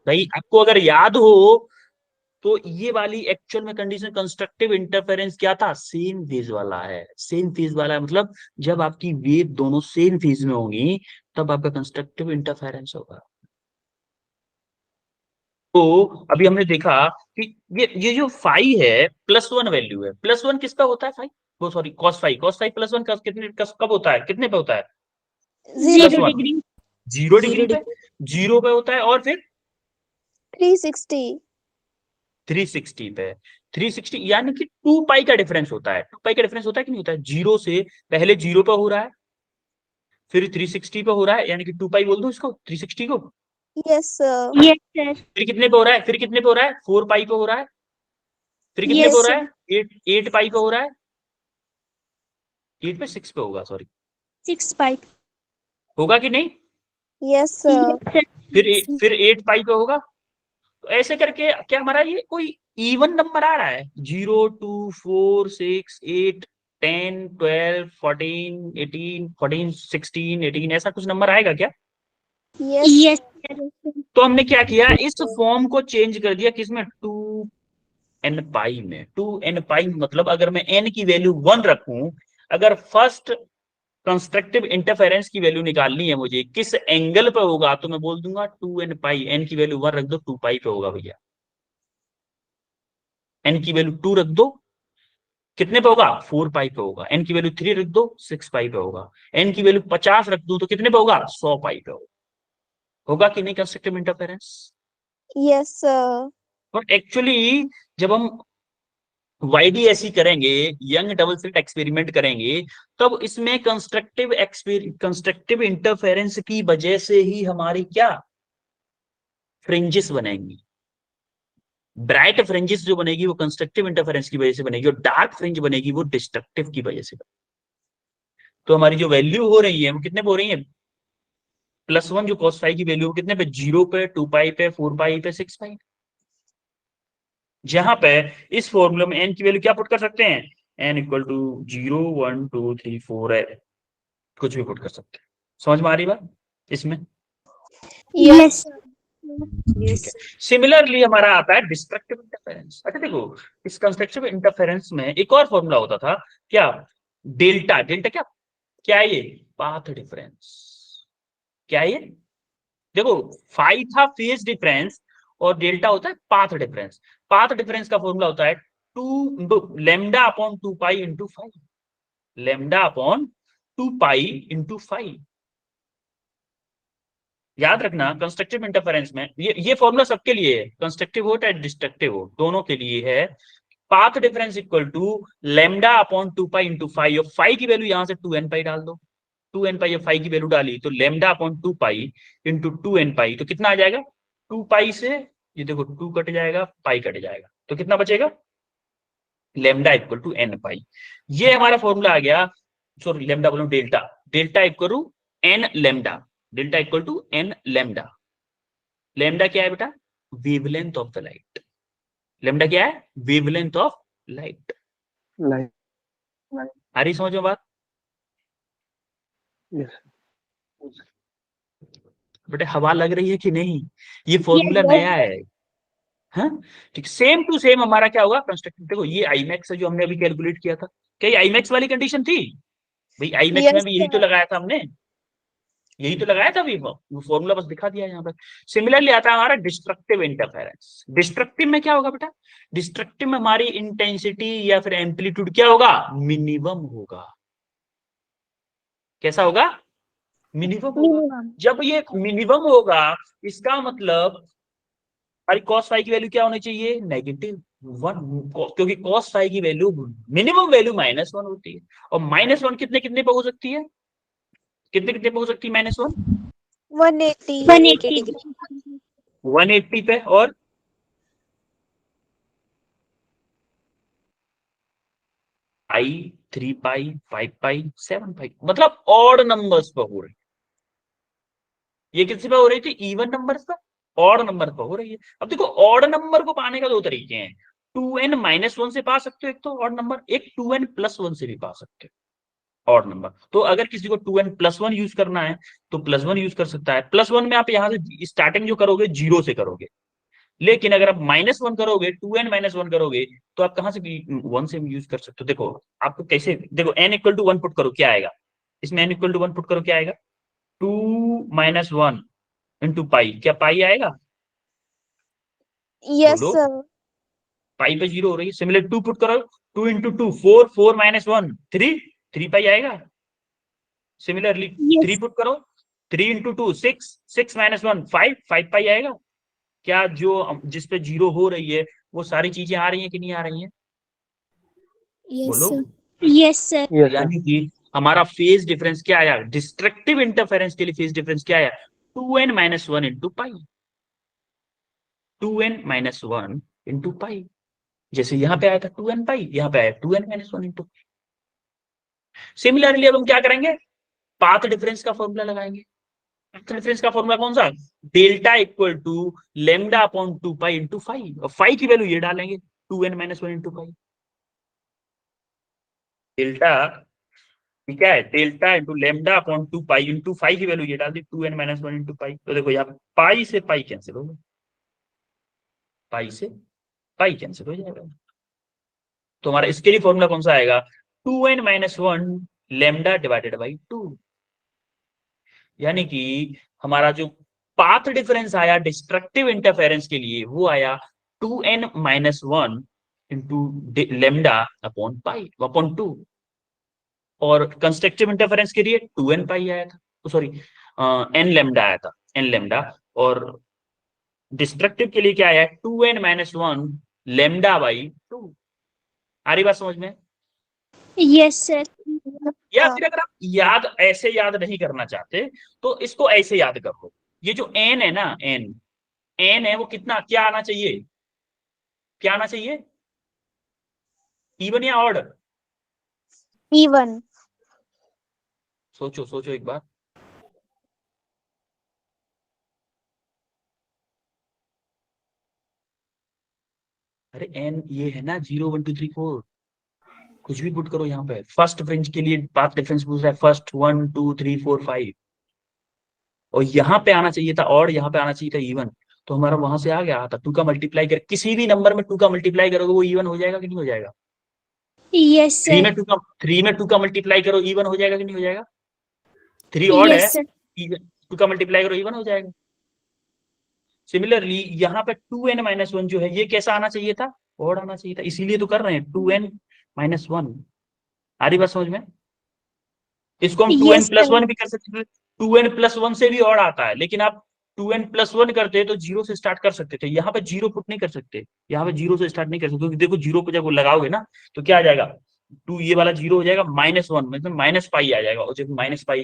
भाई आपको अगर याद हो तो ये वाली एक्चुअल में कंडीशन कंस्ट्रक्टिव इंटरफेरेंस क्या था, सेम फेज वाला है। सेम फेज वाला है मतलब जब आपकी वेव दोनों सेम फेज में होंगी तब आपका कंस्ट्रक्टिव इंटरफेरेंस होगा। तो अभी हमने देखा कि ये जो फाई है +1 वैल्यू है, +1 किसका होता है, फाई वो सॉरी cos फाई, +1 का कितने कब होता है, कितने पे होता है, Zero Zero +1 degree. 0 डिग्री पे, degree. 0 पे होता है, और फिर 360. 360 पे, 360 यानी कि 2 पाई का डिफरेंस होता है। 2 पाई का डिफरेंस होता है कि नहीं होता है, 0 से पहले 0 पे हो रहा है, फिर 360 पे हो रहा है, यानी कि 2 पाई बोल दो इसको 360 को। Yes, sir. Yes, sir. फिर कितने पे हो रहा है, फिर कितने पे हो रहा है, 4 पाई पे हो रहा है, फिर कितने Yes, पे हो रहा sir. है, 8 पाई पे हो रहा है, 8 पे 6 पे होगा, सॉरी 6 pipe. होगा कि नहीं, Yes, sir. Yes, sir. फिर 8 पाई पे होगा। तो ऐसे करके क्या हमारा ये कोई इवन नंबर आ रहा है, 0 2 4 6 8 10 12 14 18 14 16 18 ऐसा कुछ नंबर आएगा क्या? Yes. Yes, sir. तो हमने क्या किया, इस फॉर्म को चेंज कर दिया किसमें, 2n पाई में। 2n पाई मतलब अगर मैं n की वैल्यू 1 रखूं, अगर फर्स्ट कंस्ट्रक्टिव इंटरफेरेंस की वैल्यू निकालनी है मुझे किस एंगल पे होगा, तो मैं बोल दूंगा 2n पाई, n की वैल्यू 1 रख दो, 2 पाई पे होगा भैया। n की वैल्यू 2 रख दो, कितने पे होगा, 4 पाई पे होगा। n की वैल्यू 3 रख दो, 6 पाई पे होगा। n की वैल्यू 50 रख दो तो कितने पे होगा, 100 पाई पे होगा कि नहीं कंस्ट्रक्टिव इंटरफेरेंस? Yes, sir. और एक्चुअली जब हम YDSE करेंगे, यंग डबल स्लिट एक्सपेरिमेंट करेंगे, तब इसमें कंस्ट्रक्टिव इंटरफेरेंस की वजह से ही हमारी क्या फ्रिंजेस बनेंगी। ब्राइट फ्रिंजेस जो बनेगी वो कंस्ट्रक्टिव इंटरफेरेंस की वजह से बनेगी, और डार्क फ्रिंज बनेगी वो डिस्ट्रक्टिव की वजह से बनेगी। तो हमारी जो वैल्यू हो रही है वो कितने पे हो रही है, +1 जो cos फाई की वैल्यू कितने पे, 0 पे, 2 पाई पे, 4 पाई पे, 6 पाई। जहां पे इस फॉर्मूले में n की वैल्यू क्या पुट कर सकते हैं, n इक्वल टू 0 1 2 3 4 है, कुछ भी पुट कर सकते हैं। समझ में आ रही बात इसमें? Yes. ठीक है। सिमिलरली हमारा आता है डिस्ट्रक्टिव इंटरफेरेंस। अच्छा देखो, इस कंस्ट्रक्टिव इंटरफेरेंस में एक और फॉर्मूला होता था, क्या, डेल्टा। डेल्टा क्या क्या है ये, पाथ डिफरेंस। क्या है ये, देखो फाई था फेज डिफरेंस और डेल्टा होता है पाथ डिफरेंस। पाथ डिफरेंस का फॉर्मूला होता है two lambda upon 2 pi into 5, lambda upon 2 pi into 5। याद रखना कंस्ट्रक्टिव इंटरफेरेंस में ये फॉर्मूला सबके लिए है, कंस्ट्रक्टिव हो चाहे डिस्ट्रक्टिव हो, दोनों के लिए है। Path difference equal to lambda upon 2 pi into 5, और 5 की वैल्यू यहां से 2n पाई डाल दो। 2n पाई और 5 की वैल्यू डाली तो lambda upon 2 pi into 2n पाई, तो कितना आ जाएगा, 2 पाई से ये देखो 2 कट जाएगा, पाई कट जाएगा, तो कितना बचेगा, lambda equal to n pi. ये हमारा फॉर्मूला आ गया, सॉरी लेमडा बोलो delta, delta equal to n lambda, delta equal to n lambda. लेमडा क्या है बेटा, wavelength of the light. Lambda क्या है, वेवलेंथ ऑफ लाइट। लाइट। आ रही समझ में बात? यस। बेटे हवा लग रही है कि नहीं, ये फॉर्मूला नया है। हाँ ठीक, सेम टू सेम हमारा क्या होगा कंस्ट्रक्टिव। देखो ये आईमैक्स है जो हमने अभी कैलकुलेट किया था, क्या ये आईमैक्स वाली कंडीशन थी भाई? आईमैक्स में Yes, भी यही तो sir. लगाया था हमने, यही तो लगाया था अभी, वो फॉर्मूला बस दिखा दिया यहाँ पर। सिमिलरली आता है हमारा डिस्ट्रक्टिव इंटरफेरेंस। डिस्ट्रक्टिव में क्या होगा बेटा, डिस्ट्रक्टिव में हमारी इंटेंसिटी या फिर एम्पलीट्यूड क्या होगा, मिनिमम होगा। कैसा होगा, मिनिमम होगा। Minimum. जब ये मिनिमम होगा इसका मतलब हमारी कॉस फाई की वैल्यू क्या होनी चाहिए, -1, क्योंकि कॉस फाई की वैल्यू मिनिमम वैल्यू -1 होती है। और -1 कितने कितने पे हो सकती है, कितने कितने पे हो सकती है -1, 180. 180. 180 पे, और पाई, 3 पाई, 5 पाई, 7 पाई, मतलब ऑड नंबर्स पर हो रही है। ये किसी पे हो रही थी, इवन नंबर्स पर, ऑड नंबर पर हो रही है। अब देखो ऑड नंबर को पाने का दो तरीके हैं, 2n-1 से पा सकते हो एक तो ऑड नंबर, एक 2n+1 से भी पा सकते हो ऑड नंबर। तो अगर किसी को 2n+1 यूज करना है तो +1 यूज कर सकता है। +1 में आप यहाँ से स्टार्टिंग जो करोगे 0 से करोगे, लेकिन अगर आप -1 करोगे, 2n-1 करोगे, तो आप कहां से भी 1 से भी यूज कर सकते हो। देखो आपको कैसे, देखो n इक्वल टू 1 पुट करो क्या आएगा, इसमें n इक्वल टू 1 पुट करो क्या आएगा, 2-1 इंटू पाई, क्या पाई आएगा, Yes, बोलो, sir. पाई पे 0 हो रही है। सिमिलर 2 पुट करो, 2 इंटू 2 4, 4-1 3 पाई आएगा। Similarly 3 Yes. पुट करो, 3 इंटू 2 6, 6-1 5 पाई आएगा। क्या जो जिस पे 0 हो रही है वो सारी चीजें आ रही हैं कि नहीं आ रही हैं, Yes, बोलो। sir. Yes, sir. Yes sir. यानी कि हमारा फेज डिफरेंस क्या आया, डिस्ट्रक्टिव इंटरफेरेंस के लिए फेज डिफरेंस क्या आया, 2n-1 into pi, 2n-1 into pi. जैसे यहाँ पे आया था 2n पाई, यहाँ पे आया 2n-1 इंटू। सिमिलरली अब हम क्या करेंगे, पाथ डिफरेंस का फॉर्मूला लगाएंगे। पाथ डिफरेंस का फॉर्मूला कौन सा, delta equal to lambda upon 2 pi into 5, और 5 की वैल्यू ये डालेंगे 2n-1 इंटू पाई। डेल्टा ठीक है, delta into lambda upon 2 pi into 5 की वैल्यू ये डाल दी 2n-1 इंटू पाई। तो देखो यहाँ पाई से पाई कैंसिल होगा, पाई से पाई कैंसिल हो जाएगा। तो हमारा इसके लिए फॉर्मूला कौन सा आएगा, 2n-1 लेमडा डिवाइडेड बाई 2। यानी कि हमारा जो पाथ डिफरेंस आया डिस्ट्रक्टिव इंटरफेरेंस के लिए वो आया 2n-1 into lambda upon pi upon 2। और कंस्ट्रक्टिव इंटरफेरेंस के लिए 2n पाई आया था, सॉरी n लेमडा आया था, n लेमडा। और डिस्ट्रक्टिव के लिए क्या आया, 2n-1 लेमडा बाई 2। आ रही बात समझ में? Yes, sir. या फिर अगर आप याद ऐसे याद नहीं करना चाहते तो इसको ऐसे याद कर लो, ये जो n है ना, n है वो कितना क्या आना चाहिए, क्या आना चाहिए, इवन या ऑड, Even. सोचो सोचो एक बार। अरे n ये है ना 0 1 2 3 4, कुछ भी पुट करो यहाँ पे। फर्स्ट फ्रिंज के लिए पाथ डिफरेंस पूछ रहा है, फर्स्ट 1 2 3 4 5, और यहाँ पे आना चाहिए था और यहाँ पे आना चाहिए था इवन, तो हमारा वहां से आ गया था। 2 का मल्टीप्लाई कर, किसी भी नंबर में 2 का मल्टीप्लाई करोगे वो इवन हो जाएगा कि नहीं हो जाएगा? Yes, 3 sir. में 2 का 3 में 2 का मल्टीप्लाई करो इवन हो जाएगा कि नहीं हो जाएगा? 3 ऑड है, Yes, sir. इवन 2 का मल्टीप्लाई करो इवन हो जाएगा। सिमिलरली यहाँ पे 2n-1 जो है ये कैसा आना चाहिए था? ऑड आना चाहिए था, इसीलिए तो कर रहे हैं 2n-1। आ रही बात समझ में? इसको हम 2n Yes, प्लस sir. 1 भी कर सकते थे, 2n प्लस 1 से भी ऑड आता है, लेकिन आप 2n प्लस 1 करते तो 0 से स्टार्ट कर सकते थे। यहाँ पे 0 पुट नहीं कर सकते, यहाँ पे 0 से स्टार्ट नहीं कर सकते, क्योंकि देखो 0 पे जब वो लगाओगे ना तो क्या आ जाएगा, 2 ये वाला 0 हो जाएगा, -1 मतलब माइनस पाई आ जाएगा, और जब माइनस पाई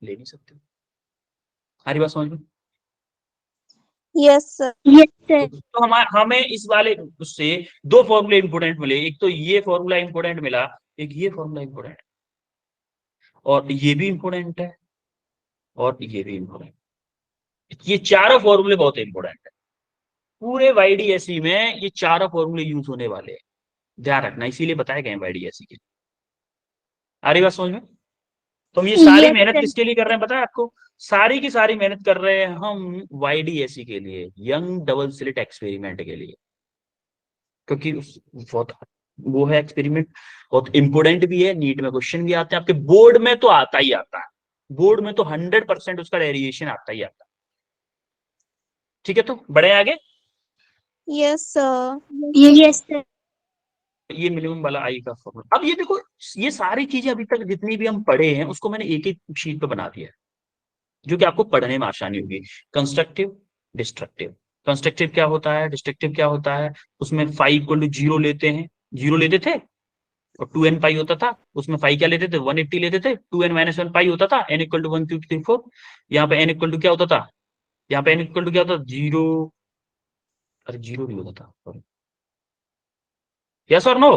ले नहीं सकते। हमारी बात समझ में? Yes, sir. Yes, sir. तो हमें इस वाले उससे दो फॉर्मूले इंपोर्टेंट मिले, एक तो ये फॉर्मूला इंपोर्टेंट मिला, एक ये फॉर्मूला इंपोर्टेंट, और ये भी इंपोर्टेंट है, और ये भी इंपोर्टेंट। ये चारों फॉर्मूले बहुत इंपोर्टेंट है पूरे YDSE में, ये चारों फॉर्मूले यूज होने वाले हैं, ध्यान रखना, इसीलिए बताए गए YDSE के। आ रही बात समझ में? तो हम ये सारी Yes, मेहनत sir. किसके लिए कर रहे हैं पता है आपको? सारी की सारी मेहनत कर रहे हैं हम YDSE के लिए, यंग डबल स्लिट एक्सपेरिमेंट के लिए, क्योंकि बहुत वो है एक्सपेरिमेंट, बहुत इंपोर्टेंट भी है, नीट में क्वेश्चन भी आते हैं, आपके बोर्ड में तो आता ही आता है, बोर्ड में तो 100% उसका डेरिवेशन आता ही आता है। ठीक है, तो बढ़े आगे। Yes, sir. Yes, sir. ये मिनिमम वाला आई का फॉर्मूला। अब ये देखो, ये सारी चीजें अभी तक जितनी भी हम पढ़े हैं उसको मैंने एक एक शीट पे बना दिया है, जो कि आपको पढ़ने में आसानी होगी। Constructive, destructive. कंस्ट्रक्टिव क्या होता है, डिस्ट्रक्टिव क्या होता है, उसमें 5 = 0 लेते हैं, 0 लेते थे, और 2n पाई होता था, उसमें 5 क्या लेते थे, 180 लेते थे, 2n-1 पाई होता था, n = 1 2 3 4। यहाँ पे n = क्या होता था, यहाँ पे n = क्या होता था, 0, अरे 0 नहीं होता था, यस और नो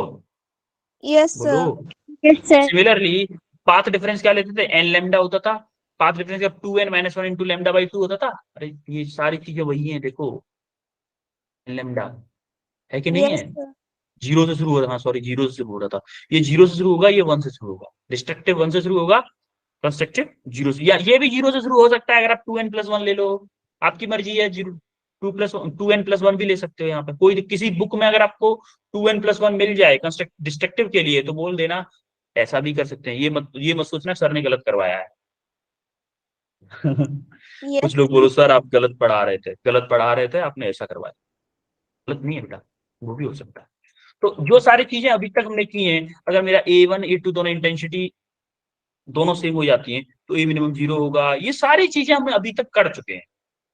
Yes, बोलो। sir. Yes, sir. Similarly path difference क्या लेते थे, n लैम्डा होता था, पाथ डिफरेंस का 2n-1 × λ/2 होता था। अरे ये सारी चीजें वही हैं, देखो n लैम्डा है कि नहीं Yes, है? sir. 0 से शुरू हो रहा, हाँ सॉरी 0 से शुरू हो रहा था, ये 0 से शुरू होगा, ये 1 से शुरू होगा, डिस्ट्रक्टिव 1 से शुरू होगा, कंस्ट्रक्टिव 0 से, या ये भी 0 से शुरू हो सकता है, अगर आप 2n+1 ले लो, आपकी मर्जी है, 0 2n+1 भी ले सकते हो। यहाँ पे कोई किसी बुक में अगर आपको 2n+1 मिल जाए डिस्ट्रक्टिव के लिए तो बोल देना, ऐसा भी कर सकते हैं, ये मत सोचना सर ने गलत करवाया है। Yes, कुछ लोग बोलो सर आप गलत पढ़ा रहे थे आपने ऐसा करवाया, गलत नहीं है बेटा, वो भी हो सकता है। तो जो सारी चीजें अभी तक हमने की हैं, अगर मेरा A1 A2 दोनों इंटेंसिटी दोनों सेम हो जाती हैं तो A मिनिमम 0 होगा, ये सारी चीजें हम अभी तक कर चुके हैं।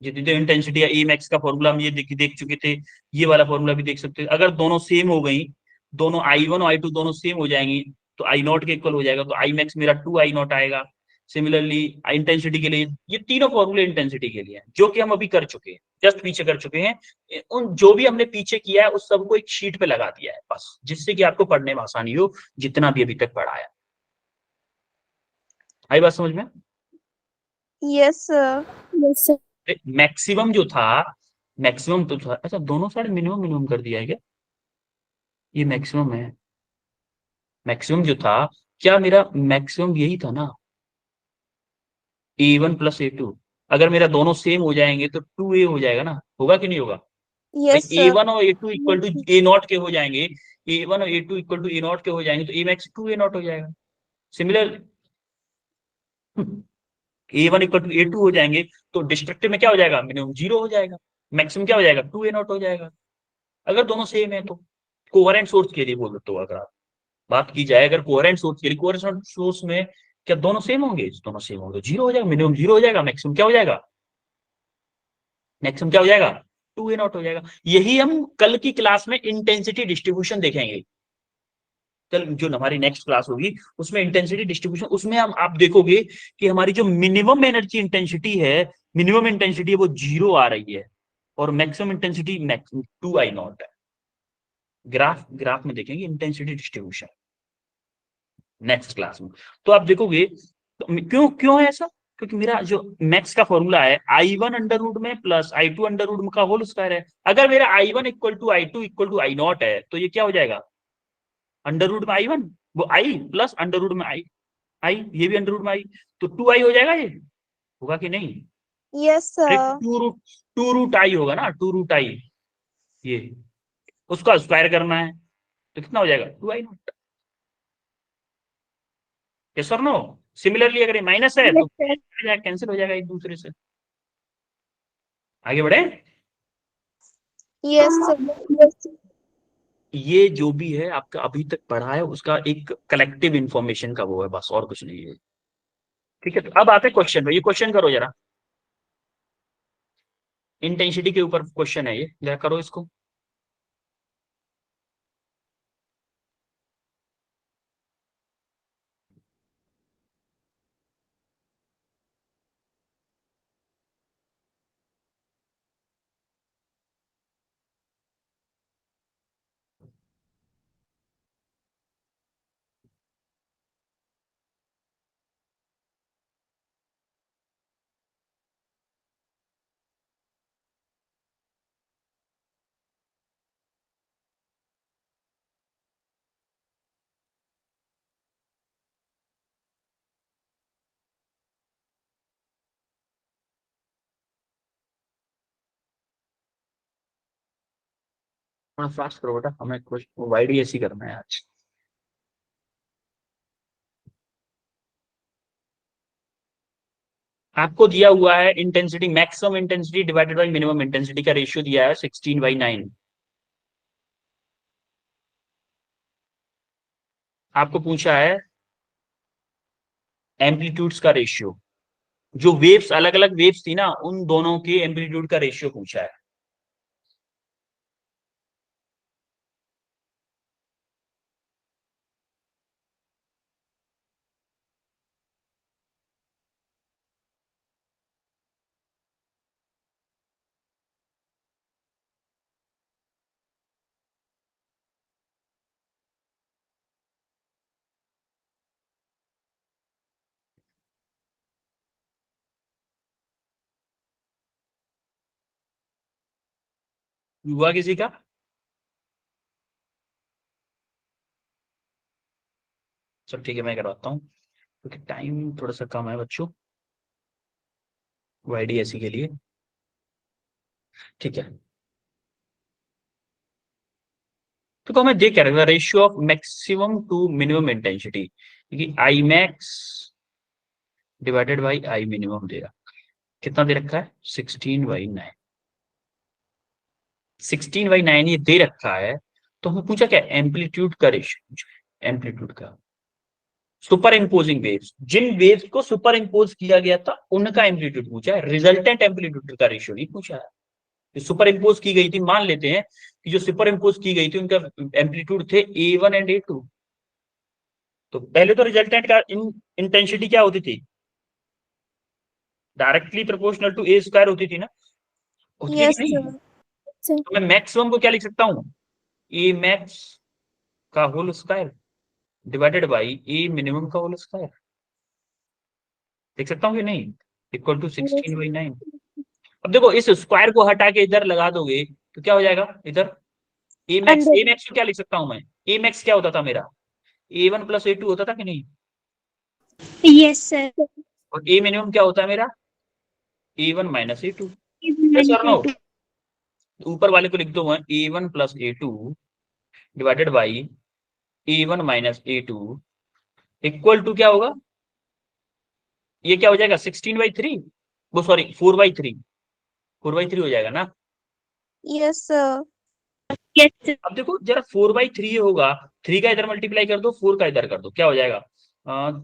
जितनी इंटेंसिटी या A मैक्स का फॉर्मूला हम ये देख चुके थे, ये वाला फॉर्मूला भी देख सकते हैं। अगर दोनों सेम हो गई, दोनों I1 और I2 दोनों सेम हो जाएंगी तो I0 के इक्वल हो जाएगा, तो I मैक्स मेरा 2I0 आएगा। सिमिलरली इंटेंसिटी के लिए ये तीनों फॉर्मूले इंटेंसिटी के लिए हैं, जो कि हम अभी कर चुके हैं, जस्ट पीछे कर चुके हैं। उन जो भी हमने पीछे किया है उस सबको एक शीट पे लगा दिया है बस, जिससे कि आपको पढ़ने में आसानी हो, जितना भी अभी तक पढ़ाया। आई बात समझ में? yes, sir. Yes, sir. Maximum जो था, मैक्सिमम तो था, अच्छा दोनों साइड मिनिमम मिनिमम कर दिया है क्या? ये मैक्सिमम है, मैक्सिमम जो था, क्या मेरा मैक्सिमम यही था ना, A1 + A2, अगर मेरा दोनों सेम हो जाएंगे तो 2A हो जाएगा ना, होगा कि नहीं होगा? Yes, sir. A1 और A2 इक्वल टू A0 के हो जाएंगे, A1 और A2 इक्वल टू A0 के हो जाएंगे तो A मैक्स 2A0 हो जाएगा। Similar A1 equal to A2 हो जाएंगे तो डिस्ट्रक्टिव में क्या हो जाएगा, मिनिमम 0 हो जाएगा, मैक्सिमम क्या हो जाएगा, 2A0 हो जाएगा। अगर दोनों सेम है तो कोहेरेंट सोर्स के लिए बोल सकते हो, अगर आप बात की जाए, अगर कोहेरेंट सोर्स के लिए, कोहेरेंट सोर्स में क्या दोनों सेम होंगे, दोनों सेम होंगे, 0 हो जाएगा, मिनिमम 0 हो जाएगा, मैक्सिमम क्या हो जाएगा, मैक्सिमम क्या हो जाएगा, 2A0 हो जाएगा। यही हम कल की क्लास में इंटेंसिटी डिस्ट्रीब्यूशन देखेंगे, कल जो हमारी नेक्स्ट क्लास होगी उसमें इंटेंसिटी डिस्ट्रीब्यूशन, उसमें हम आप देखोगे कि हमारी जो मिनिमम एनर्जी इंटेंसिटी है, मिनिमम इंटेंसिटी है वो 0 आ रही है, और मैक्सिमम इंटेंसिटी 2I0 है। ग्राफ में देखेंगे इंटेंसिटी डिस्ट्रीब्यूशन नेक्स्ट क्लास में, तो आप देखोगे क्यों क्यों है ऐसा, क्योंकि मेरा जो मैक्स का फॉर्मूला है I1 अंडर रूट में प्लस I2 अंडर रूट में का होल स्क्वायर है। अगर मेरा I1 equal to I2 equal to I0 है तो ये क्या हो जाएगा, अंडर रूट में I1 वो I प्लस अंडर रूट में I ये भी अंडर रूट में I, तो 2I हो जाएगा, ये होगा कि नहीं? Yes, अरे sir. टू रूट आई होगा ना, टू रूट आई, ये उसका स्क्वायर करना है तो कितना हो जाएगा 2I0। यस और नो? सिमिलरली अगर ये माइनस है तो Yes, sir. कैंसिल हो जाएगा एक दूसरे से। आगे बढ़े। Yes, sir. Yes, sir. ये जो भी है आपका अभी तक पढ़ा है उसका एक कलेक्टिव इंफॉर्मेशन का वो है, बस और कुछ नहीं है। ठीक है, तो अब आते क्वेश्चन पे। ये क्वेश्चन करो जरा, इंटेंसिटी के ऊपर क्वेश्चन है ये, जरा करो इसको। थोड़ा फास्ट करो बेटा, हमें क्वेश्चन वाइड ही ऐसी करना है आज। आपको दिया हुआ है intensity, maximum intensity divided by minimum intensity का रेशियो दिया है 16/9। आपको पूछा है एम्पलीट्यूड्स का रेशियो, जो वेव्स अलग अलग वेव्स थी ना उन दोनों के एम्पलीट्यूड का रेशियो पूछा है। हुआ किसी का? सब ठीक है, मैं करवाता हूँ क्योंकि टाइम थोड़ा सा कम है बच्चों वाईडीएससी के लिए। ठीक है, तो हमें दे क्या रखा, ratio of maximum to minimum intensity, क्योंकि I max divided by I minimum दे रहा, कितना दे रखा है 16/9। 16/9 ये दे रखा है, तो हमें पूछा क्या, एम्पलीट्यूड का रेशियो, एम्पलीट्यूड का सुपर इम्पोजिंग वेव्स, जिन वेव्स को सुपर इम्पोज किया गया था उनका एम्पलीट्यूड पूछा है, रिजल्टेंट एम्पलीट्यूड का रेशियो नहीं पूछा है। जो सुपर इम्पोज की गई थी, मान लेते हैं कि जो सुपर इम्पोज की गई थी उनका एम्पलीट्यूड थे A1 एंड A2, तो पहले तो रिजल्टेंट का इंटेंसिटी क्या होती थी, directly proportional to A square होती थी ना, होती थी Yes, कि नहीं? sir. Sir. तो मैं मैक्सिमम को क्या लिख सकता हूँ, A मैक्स का whole square divided by A minimum का होल स्क्वायर, लिख सकता हूँ कि नहीं, इक्वल टू Yes, 16/9। अब देखो इस स्क्वायर को हटा के इधर लगा दोगे तो क्या हो जाएगा, इधर Under. ए मैक्स को क्या लिख सकता हूं मैं, ए मैक्स क्या होता था मेरा, A1 प्लस A2 होता था कि नहीं, Yes, sir. और ए मिनिमम क्या होता है मेरा A1 माइनस A2। यस और नो? Minus ऊपर वाले को लिख दो मैं A1 plus A2 divided by A1 minus A2 equal to क्या होगा, ये क्या हो जाएगा 16/3, वो सॉरी 4/3, 4/3 हो जाएगा ना। Yes, sir. Yes, sir. अब देखो जरा 4/3 होगा, 3 का इधर मल्टीप्लाई कर दो, 4 का इधर कर दो, क्या हो जाएगा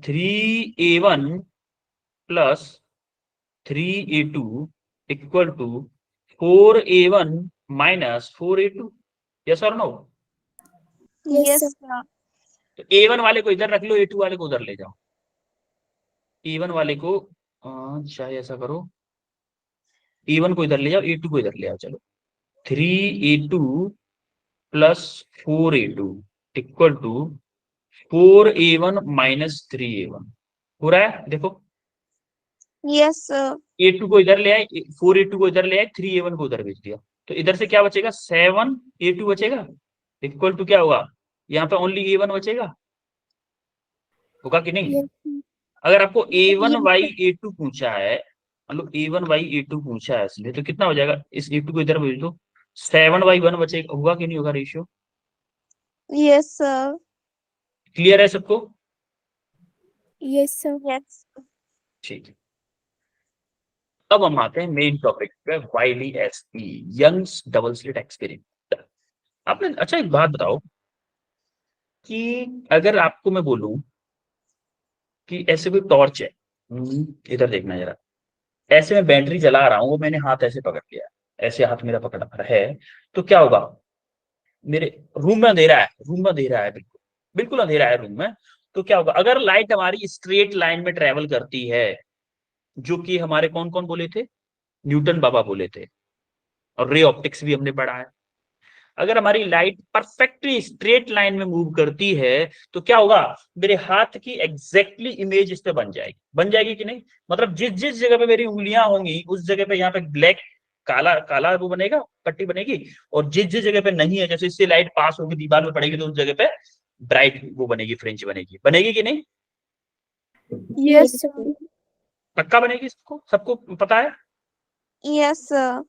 3A1 plus 3A2 equal to 4A1 minus 4A2। Yes और no? Yes, Yes, sir. sir. तो A1 वाले को इधर रख लो, A2 वाले को उधर ले जाओ। A1 वाले को चाहे ऐसा करो, A1 को इधर ले जाओ, A2 को इधर ले आओ, चलो 3A2 plus 4A2 equal to 4A1 minus 3A1 हो रहा है, देखो Yes, sir. A2 को इधर ले आए, 4A2 को इधर ले आए, 3A1 को उधर भेज दिया, तो इधर से क्या बचेगा, 7A2 बचेगा, इक्वल टू क्या होगा, यहाँ पे ओनली A1 बचेगा, होगा कि नहीं? Yes. अगर आपको A1 Yes, by sir. A2 पूछा है, मतलब A1 बाई A2 पूछा है इसलिए, तो कितना हो जाएगा, इस A2 को इधर भेज दो, 7/1 बचेगा, होगा कि नहीं होगा रेशियो? Yes, sir. क्लियर है सबको? Yes, sir. Yes. ठीक है, अब हम आते हैं मेन टॉपिक पे, YDSE, Young's double slit experiment. आपने, अच्छा एक बात बताओ कि अगर आपको मैं बोलूं कि ऐसे कोई टॉर्च है, इधर देखना जरा, ऐसे मैं बैटरी जला रहा हूं, वो मैंने हाथ ऐसे पकड़ लिया, ऐसे हाथ मेरा पकड़ा है, तो क्या होगा, मेरे रूम में अंधेरा है, रूम में अंधेरा है, बिल्कुल बिल्कुल अंधेरा है रूम में, तो क्या होगा, अगर लाइट हमारी स्ट्रेट लाइन में ट्रेवल करती है, जो कि हमारे कौन कौन बोले थे, न्यूटन बाबा बोले थे, और रे ऑप्टिक्स भी हमने पढ़ा है, अगर हमारी लाइट परफेक्टली स्ट्रेट लाइन में मूव करती है, तो क्या होगा, मेरे हाथ की एग्जैक्टली इमेज इस पे बन जाएगी कि नहीं, मतलब जिस जिस जगह पे मेरी उंगलियां होंगी, उस जगह पे यहाँ पे ब्लैक, काला काला वो बनेगा, पट्टी बनेगी, और जिस जिस जगह पे नहीं है, जैसे इससे लाइट पास होगी दीवार में पड़ेगी, तो उस जगह पे ब्राइट वो बनेगी, फ्रिंज बनेगी कि नहीं? Yes, sir. पक्का बनेगी, सबको सबको पता है? Yes, sir.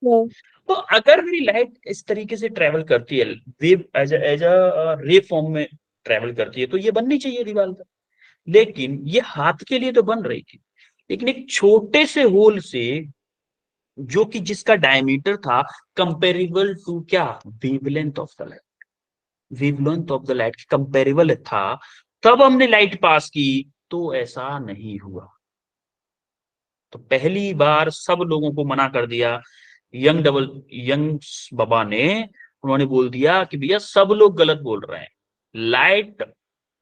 No. तो अगर मेरी लाइट इस तरीके से ट्रेवल करती है, वेव एज अ रे फॉर्म में ट्रेवल करती है, तो ये बननी चाहिए दीवार पर, लेकिन ये हाथ के लिए तो बन रही थी, लेकिन एक छोटे से होल से, जो कि जिसका डायमीटर था कंपेरेबल टू क्या, wavelength of the light, wavelength of the light comparable था, तब हमने लाइट पास की, तो ऐसा नहीं हुआ। तो पहली बार सब लोगों को मना कर दिया, यंग बाबा ने, उन्होंने बोल दिया कि भैया सब लोग गलत बोल रहे हैं, लाइट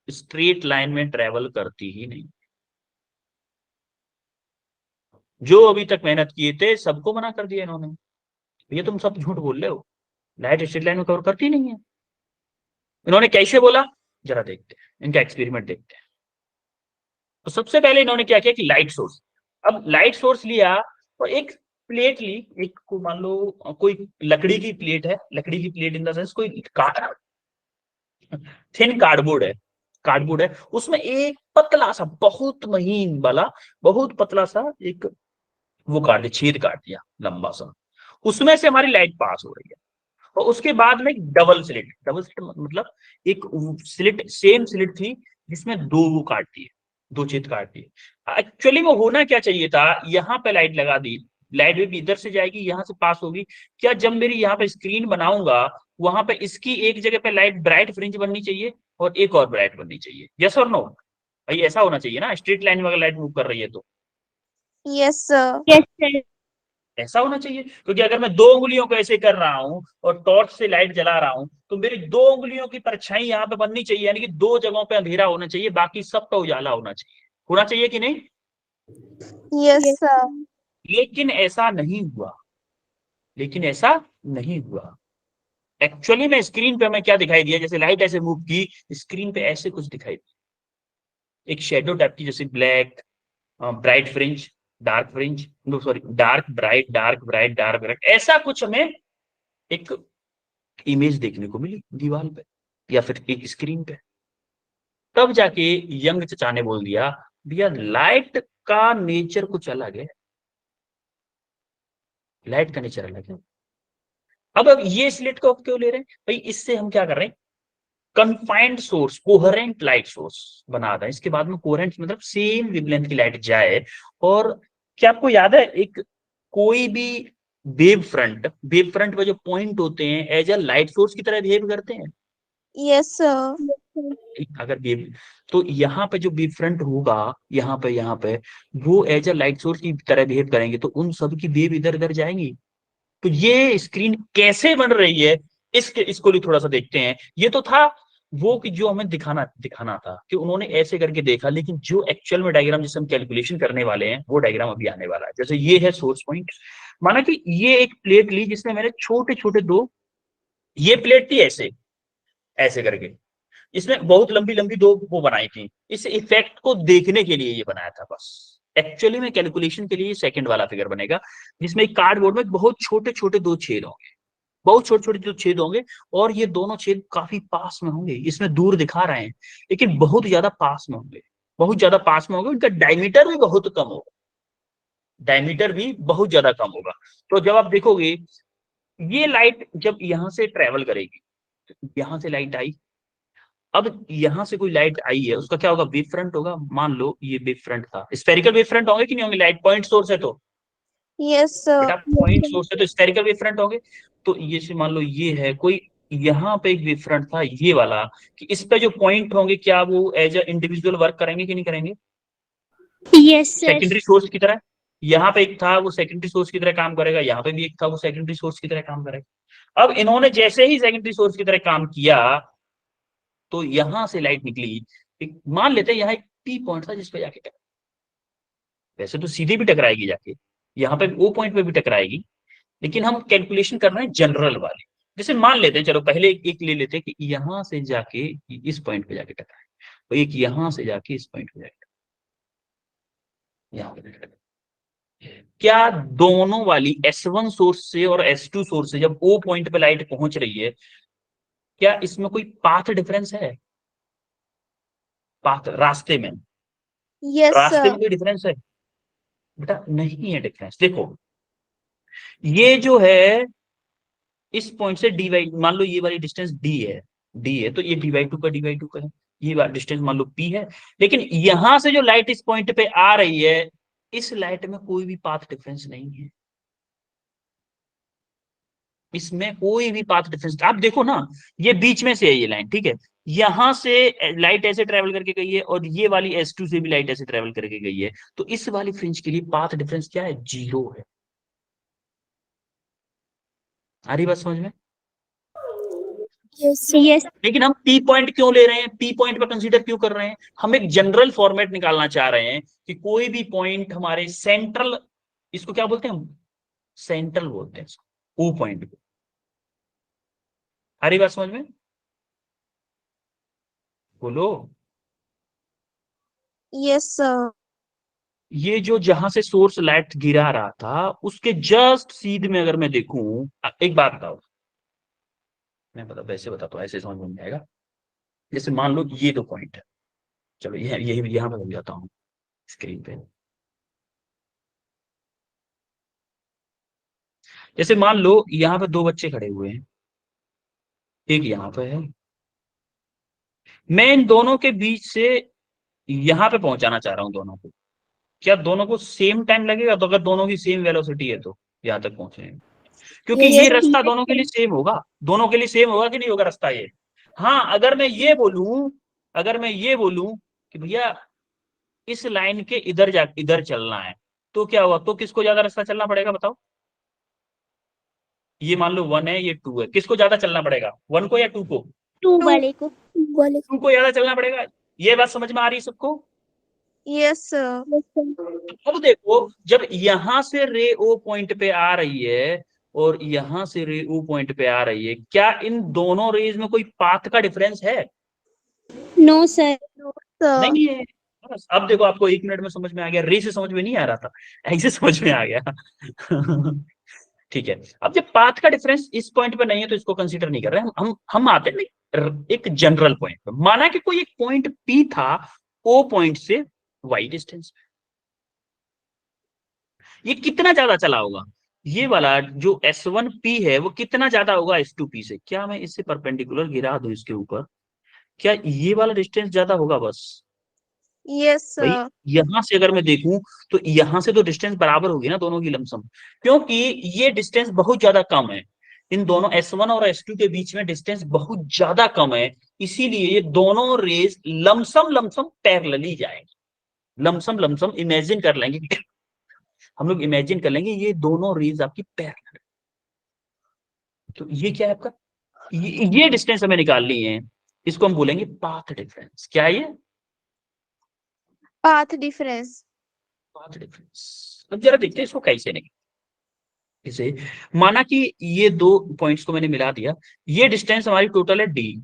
स्ट्रेट लाइन में ट्रेवल करती ही नहीं। जो अभी तक मेहनत किए थे सबको मना कर दिया इन्होंने, भैया तुम सब झूठ बोल रहे हो, लाइट स्ट्रेट लाइन में कवर करती नहीं है। इन्होंने कैसे बोला, जरा देखते हैं, इनका एक्सपेरिमेंट देखते हैं। तो सबसे पहले इन्होंने क्या किया कि लाइट सोर्स, अब लाइट सोर्स लिया और एक प्लेट ली, एक को मान लो कोई लकड़ी की प्लेट है, लकड़ी की प्लेट इन द सेंस कोई थिन कार्डबोर्ड है, उसमें एक पतला सा, बहुत महीन वाला, बहुत पतला सा एक वो काट दिया, छेद काट दिया लंबा सा, उसमें से हमारी लाइट पास हो रही है। और उसके बाद में एक डबल स्लिट मतलब एक स्लिट, सेम स्लिट थी, जिसमें दो वो काट दिए, दो छेद काट दिए। एक्चुअली वो होना क्या चाहिए था, यहाँ पे लाइट लगा दी, लाइट भी इधर से जाएगी, यहाँ से पास होगी, क्या जब मेरी यहाँ पे स्क्रीन बनाऊंगा, वहां पे इसकी एक जगह पे लाइट ब्राइट फ्रिंज बननी चाहिए, और एक और ब्राइट बननी चाहिए, यस और नो? भाई ऐसा होना चाहिए ना, स्ट्रेट लाइन में अगर लाइट मूव कर रही है तो Yes, sir. Yes, sir. ऐसा होना चाहिए, क्योंकि अगर मैं दो उंगलियों को ऐसे कर रहा हूं और टॉर्च से लाइट जला रहा हूं, तो मेरी दो उंगलियों की परछाई यहाँ पे बननी चाहिए, यानी कि दो जगहों पे अंधेरा होना चाहिए, बाकी सब पे उजाला होना चाहिए कि नहीं? Yes, Yes, sir. लेकिन ऐसा नहीं हुआ। एक्चुअली में स्क्रीन पे हमें क्या दिखाई दिया, जैसे लाइट ऐसे मूव की, स्क्रीन पे ऐसे कुछ दिखाई दिया, एक शेडो टाइप की, जैसे black, bright fringe, dark fringe, no sorry, dark bright, dark bright, dark bright, ऐसा कुछ हमें एक इमेज देखने को मिली दीवार पे या फिर एक स्क्रीन पे। तब जाके यंग चचा ने बोल दिया, भैया लाइट का नेचर कुछ अलग है, लाइट का नेचर अलग है। अब ये स्लिट को क्यों ले रहे हैं भाई, इससे हम क्या कर रहे हैं, confined source, coherent light source बना रहे हैं, इसके बाद में कोहेरेंट मतलब सेम वेवलेंथ की लाइट जाए। और क्या आपको याद है, एक कोई भी वेव फ्रंट पे जो पॉइंट होते हैं एज अ लाइट सोर्स की तरह बिहेव करते हैं, Yes, sir. अगर वेव, तो यहाँ पे जो वेव फ्रंट होगा, यहाँ पे वो एज अ लाइट सोर्स की तरह बिहेव करेंगे, तो उन सब की वेव इधर इधर जाएंगी। तो ये स्क्रीन कैसे बन रही है, इसको भी थोड़ा सा देखते हैं। ये तो था वो कि जो हमें दिखाना था कि उन्होंने ऐसे करके देखा, लेकिन जो एक्चुअल में डायग्राम जिसे हम कैलकुलेशन करने वाले हैं, वो डायग्राम अभी आने वाला है। जैसे ये है सोर्स पॉइंट, माना कि ये एक प्लेट ली जिसमें मैंने छोटे छोटे दो, ये प्लेट थी ऐसे ऐसे करके, इसमें बहुत लंबी लंबी दो वो बनाई थी, इस इफेक्ट को देखने के लिए ये बनाया था बस। एक्चुअली में कैलकुलेशन के लिए सेकंड वाला फिगर बनेगा, जिसमें एक कार्डबोर्ड में बहुत छोटे छोटे दो छेद होंगे, बहुत छोटे छोटे जो छेद होंगे, और ये दोनों छेद काफी पास में होंगे, इसमें दूर दिखा रहे हैं लेकिन बहुत ज्यादा पास में होंगे, बहुत ज्यादा पास में होंगे, उनका डायमीटर भी बहुत कम होगा, डायमीटर भी बहुत ज्यादा कम होगा। तो जब आप देखोगे ये लाइट जब यहां से ट्रेवल करेगी, यहां से लाइट आई, अब यहां से कोई लाइट आई है, उसका क्या होगा, वेव फ्रंट होगा। मान लो ये वेव फ्रंट था, स्फेरिकल वेव फ्रंट होंगे कि नहीं होंगे, लाइट पॉइंट सोर्स है तो Yes, sir. बेटा, पॉइंट सोर्स है तो स्फेरिकल वेव फ्रंट होंगे। तो ये से मान लो ये है कोई, यहाँ पे एक वेव फ्रंट था ये वाला, कि इस पे जो पॉइंट होंगे क्या वो एज अ इंडिविजुअल वर्क करेंगे कि नहीं करेंगे, Yes, sir. सेकेंडरी सोर्स की तरह। यहाँ पे एक था वो सेकेंडरी सोर्स की तरह काम करेगा, यहाँ पे भी एक था वो सेकेंडरी सोर्स की तरह काम करेगा। अब इन्होंने जैसे ही सेकेंडरी सोर्स की तरह काम किया, तो यहां से लाइट निकली, मान लेते हैं यहाँ एक पी पॉइंट था जिसपे जाके टकराई, वैसे तो सीधे भी टकराएगी जाके, यहाँ पे ओ पॉइंट पे भी टकराएगी, लेकिन हम कैलकुलेशन कर रहे हैं जनरल वाले। जैसे मान लेते हैं, चलो पहले एक ले लेते हैं कि यहां से जाके इस पॉइंट पे जाके टकराए, और एक यहां से जाके इस पॉइंट पे जाके यहाँ पे टकराए। क्या दोनों वाली S1 सोर्स से और S2 सोर्स से जब ओ पॉइंट पे लाइट पहुंच रही है, क्या इसमें कोई पाथ डिफरेंस है, पाथ रास्ते में, Yes, रास्ते sir. में कोई डिफरेंस है बेटा, नहीं है डिफरेंस। देखो ये जो है इस पॉइंट से डी वाई, मान लो ये वाली डिस्टेंस डी है तो ये dy2 का dy2 का है, ये वाला डिस्टेंस मान लो p है, लेकिन यहां से जो लाइट इस पॉइंट पे आ रही है, इस लाइट में कोई भी पाथ डिफरेंस नहीं है, इसमें कोई भी पाथ डिफरेंस। आप देखो ना, ये बीच में से है ये लाइन, ठीक है, यहां से लाइट ऐसे ट्रेवल करके गई है, और ये वाली S2 से भी लाइट ऐसे ट्रेवल करके गई है, तो इस वाली फ्रिंज के लिए पाथ डिफरेंस क्या है, 0 है। आ रही बात समझ में? Yes, sir. Yes. लेकिन हम पी पॉइंट क्यों ले रहे हैं, पी पॉइंट पर कंसीडर क्यों कर रहे हैं, हम एक जनरल फॉर्मेट निकालना चाह रहे हैं कि कोई भी पॉइंट हमारे सेंट्रल, इसको क्या बोलते हैं हम, सेंट्रल बोलते हैं इसको, ओ पॉइंट को। आ रही बात समझ में? बोलो। Yes, sir. ये जो जहां से सोर्स लाइट गिरा रहा था, उसके जस्ट सीध में अगर मैं देखूं, एक बात बताओ, मैं बता वैसे बताता हूँ, ऐसे समझ में नहीं आएगा। जैसे मान लो ये दो पॉइंट है, चलो ये यहां पे बन जाता हूँ स्क्रीन पे। जैसे मान लो यहाँ पे दो बच्चे खड़े हुए हैं, एक यहाँ पे है, मैं इन दोनों के बीच से यहाँ पे पहुंचाना चाह रहा हूँ दोनों को, क्या दोनों को सेम टाइम लगेगा? तो अगर दोनों की सेम वेलोसिटी है तो यहाँ तक पहुंचने में, क्योंकि Yes, ये sir. रास्ता दोनों के लिए सेम होगा, दोनों के लिए सेम होगा कि नहीं होगा रास्ता ये। हाँ, अगर मैं ये बोलूं, अगर मैं ये बोलूं कि भैया इस लाइन के इधर चलना है, तो क्या हुआ, तो किसको ज्यादा रास्ता चलना पड़ेगा बताओ? ये मान लो 1 है, ये 2 है, किसको ज्यादा चलना पड़ेगा, 1 को या 2 को? Two वाले को. वाले को. 2 को ज्यादा चलना पड़ेगा। ये बात समझ में आ रही है सबको? Yes, sir. Yes, sir. अब देखो, जब यहां से रे ओ पॉइंट पे आ रही है और यहां से रे ओ पॉइंट पे आ रही है, क्या इन दोनों रेज में कोई पाथ का डिफरेंस है? No, sir. Sir. नहीं है। बस अब देखो, आपको 1 मिनट में समझ में आ गया, रे से समझ में नहीं आ रहा था, ऐसे समझ में आ गया। ठीक है, अब जब पाथ का डिफरेंस इस पॉइंट पे नहीं है तो इसको कंसीडर नहीं कर रहे हम आते हैं एक जनरल पॉइंट पे। माना कि कोई एक पॉइंट पी था ओ पॉइंट से वाई डिस्टेंस, ये कितना ज्यादा चला होगा, ये वाला जो S1P है वो कितना ज्यादा होगा S2P से? क्या मैं इससे परपेंडिकुलर गिरा दूं इसके ऊपर, क्या ये वाला डिस्टेंस ज्यादा होगा? बस Yes, भाई, sir. यहां से अगर मैं देखूं तो यहां से तो डिस्टेंस बराबर होगी ना दोनों की लमसम, क्योंकि ये डिस्टेंस बहुत ज्यादा कम है, इन दोनों S1 और S2 के बीच में डिस्टेंस बहुत ज्यादा कम है, इसीलिए ये दोनों रेज लमसम पैरेलली जाएंगे। लमसम इमेजिन कर लेंगे, हम लोग इमेजिन कर लेंगे ये दोनों रेज आपकी पैरेलल, तो ये क्या है आपका, ये डिस्टेंस हमें निकालनी है, इसको हम बोलेंगे पाथ डिफरेंस। क्या है ये? Path difference. Path difference. अब जरा देखते हैं इसको कैसे नहीं, इसे माना कि ये दो पॉइंट्स को मैंने मिला दिया, ये डिस्टेंस हमारी टोटल है डी,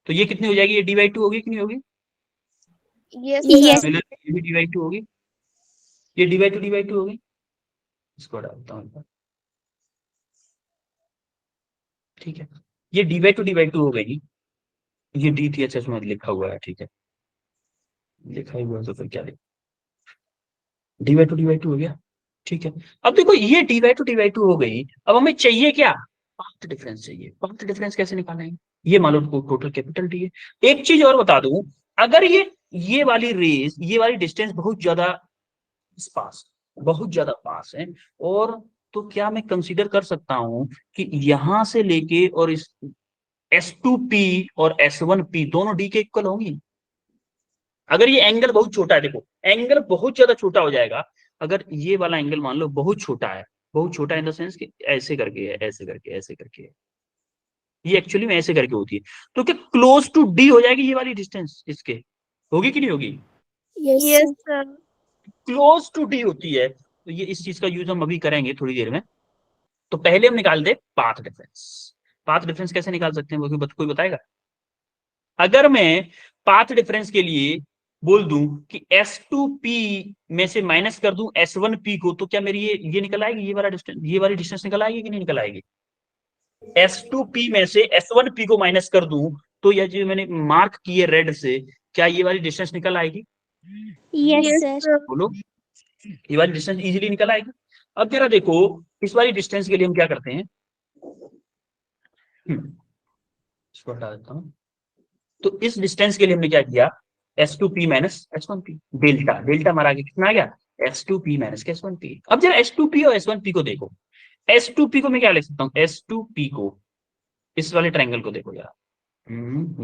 तो ये कितनी हो जाएगी, ये dy2 होगी कि नहीं होगी? Yes, Yes. sir. ये भी dy2 होगी। ये dy2 हो गई, इसको डालता हूँ, ठीक है। ये dy2 हो गई, ये DTHS में लिखा हुआ है, ठीक है, लिखा ही हुआ है तो फिर क्या लिखा, dy2 हो गया, ठीक है। अब देखो ये dy2 हो गई, अब हमें चाहिए क्या, पाथ डिफरेंस चाहिए। पाथ डिफरेंस कैसे निकालेंगे, ये मान लो टोटल कैपिटल टी है। एक चीज और बता दूं, अगर ये वाली रेस, ये वाली डिस्टेंस बहुत ज्यादा पास, बहुत ज्यादा पास है, और तो क्या मैं कंसीडर कर सकता हूं कि यहां से लेके और इस S2P और S1P दोनों D के इक्वल होंगी। अगर ये एंगल बहुत छोटा है, देखो एंगल बहुत ज्यादा छोटा हो जाएगा, अगर ये वाला एंगल मान लो बहुत छोटा है, बहुत छोटा इन द सेंस कि ऐसे करके है, ऐसे करके, ऐसे करके है, ये एक्चुअली में ऐसे करके होती है, तो क्या क्लोज टू डी हो जाएगी ये वाली डिस्टेंस इसके, होगी कि नहीं होगी, Yes, sir. Close to D होती है। तो ये इस चीज का यूज हम अभी करेंगे थोड़ी देर में। तो पहले हम निकाल दे पाथ डिफरेंस। पाथ डिफरेंस कैसे निकाल सकते हैं, वो कोई बताएगा। अगर मैं पाथ डिफरेंस के लिए बोल दूं कि S2P में से माइनस कर दूं S1P को, तो क्या मेरी ये निकल आएगी, ये वाली डिस्टेंस निकल आएगी कि नहीं निकल आएगी। S2P में से S1P को माइनस कर दूं तो यह जो मैंने मार्क की है रेड से, क्या ये वाली डिस्टेंस निकल आएगी, यस Yes, सर। sir. बोलो, ये वाली डिस्टेंस इजीली निकल आएगी। अब जरा देखो इस वाली डिस्टेंस के लिए हम क्या करते हैं, इसको हटा देता हूं। तो इस डिस्टेंस के लिए हमने क्या किया, S2P minus S1P, delta, delta हमारा आगे कितना आ गया, S2P माइनस S1P। अब जरा S2P और S1P को देखो, S2P को मैं क्या लिख सकता हूँ, S2P को इस वाले ट्रायंगल को देखो यार,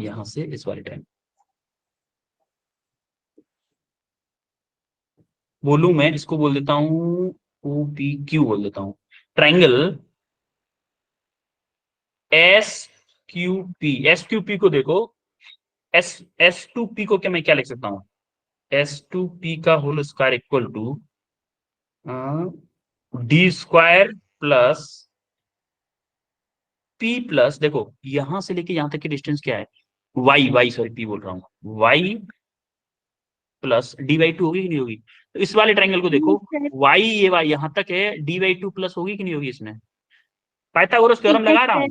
यहां से इस वाले ट्रायंगल बोलूं मैं, इसको बोल देता हूं OPQ बोल देता हूं, ट्रायंगल SQP को देखो, S2P को क्या मैं क्या लिख सकता हूं, S2P का whole square equal to D square plus P plus, देखो यहां से लेके यहां तक की डिस्टेंस क्या है, y सॉरी P बोल रहा हूं, y प्लस dy2 होगी कि नहीं होगी। तो इस वाले ट्रायंगल को देखो, ये y यहां तक है, dy2 प्लस होगी कि नहीं होगी इसमें, पाइथागोरस थ्योरम लगा रहा हूं,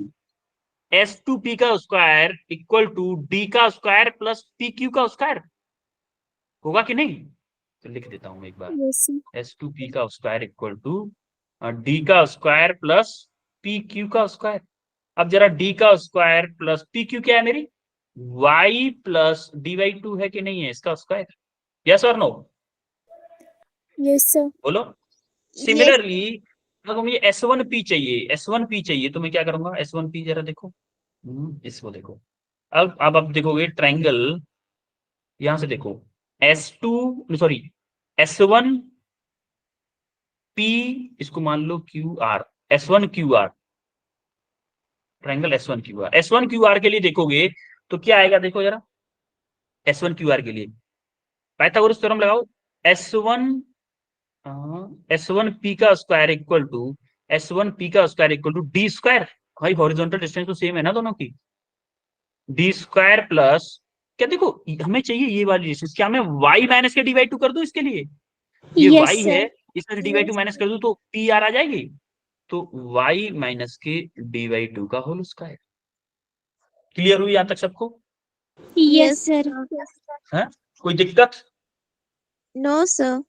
S2P का स्क्वायर इक्वल टू D का स्क्वायर प्लस PQ का स्क्वायर, होगा कि नहीं। तो लिख देता हूं एक बार, यस सर। S2P का स्क्वायर इक्वल टू D का स्क्वायर प्लस PQ का स्क्वायर। अब जरा D का स्क्वायर प्लस PQ क्या है मेरी, y प्लस dy2 है कि नहीं है इसका स्क्वायर, यस और नो, यस सर। बोलो। Yes. सिमिलरली अगर मुझे S1P चाहिए, S1P चाहिए तो मैं क्या करूंगा, S1P जरा देखो, इसको देखो। अब आप देखोगे ट्रायंगल, यहां से देखो S2 सॉरी S1P, इसको मान लो QR, S1QR, triangle S1QR, S1QR के लिए देखोगे तो क्या आएगा, देखो जरा S1QR के लिए पाइथागोरस थ्योरम लगाओ, S1P का स्क्वायर इक्वल टू S1P का square equal to D square, भाई हॉरिजॉन्टल डिस्टेंस तो सेम है ना दोनों की, D स्क्वायर प्लस क्या, देखो हमें चाहिए ये वाली डिस्टेंस, क्या मैं y माइनस के dy2 कर दूं इसके लिए, ये यस y है, सर। इसमें से dy2 माइनस कर दूं तो PR आ जाएगी, तो y माइनस के dy2 का होल स्क्वायर। क्लियर हुई यहां तक सबको, यस सर। है कोई दिक्कत, No, sir.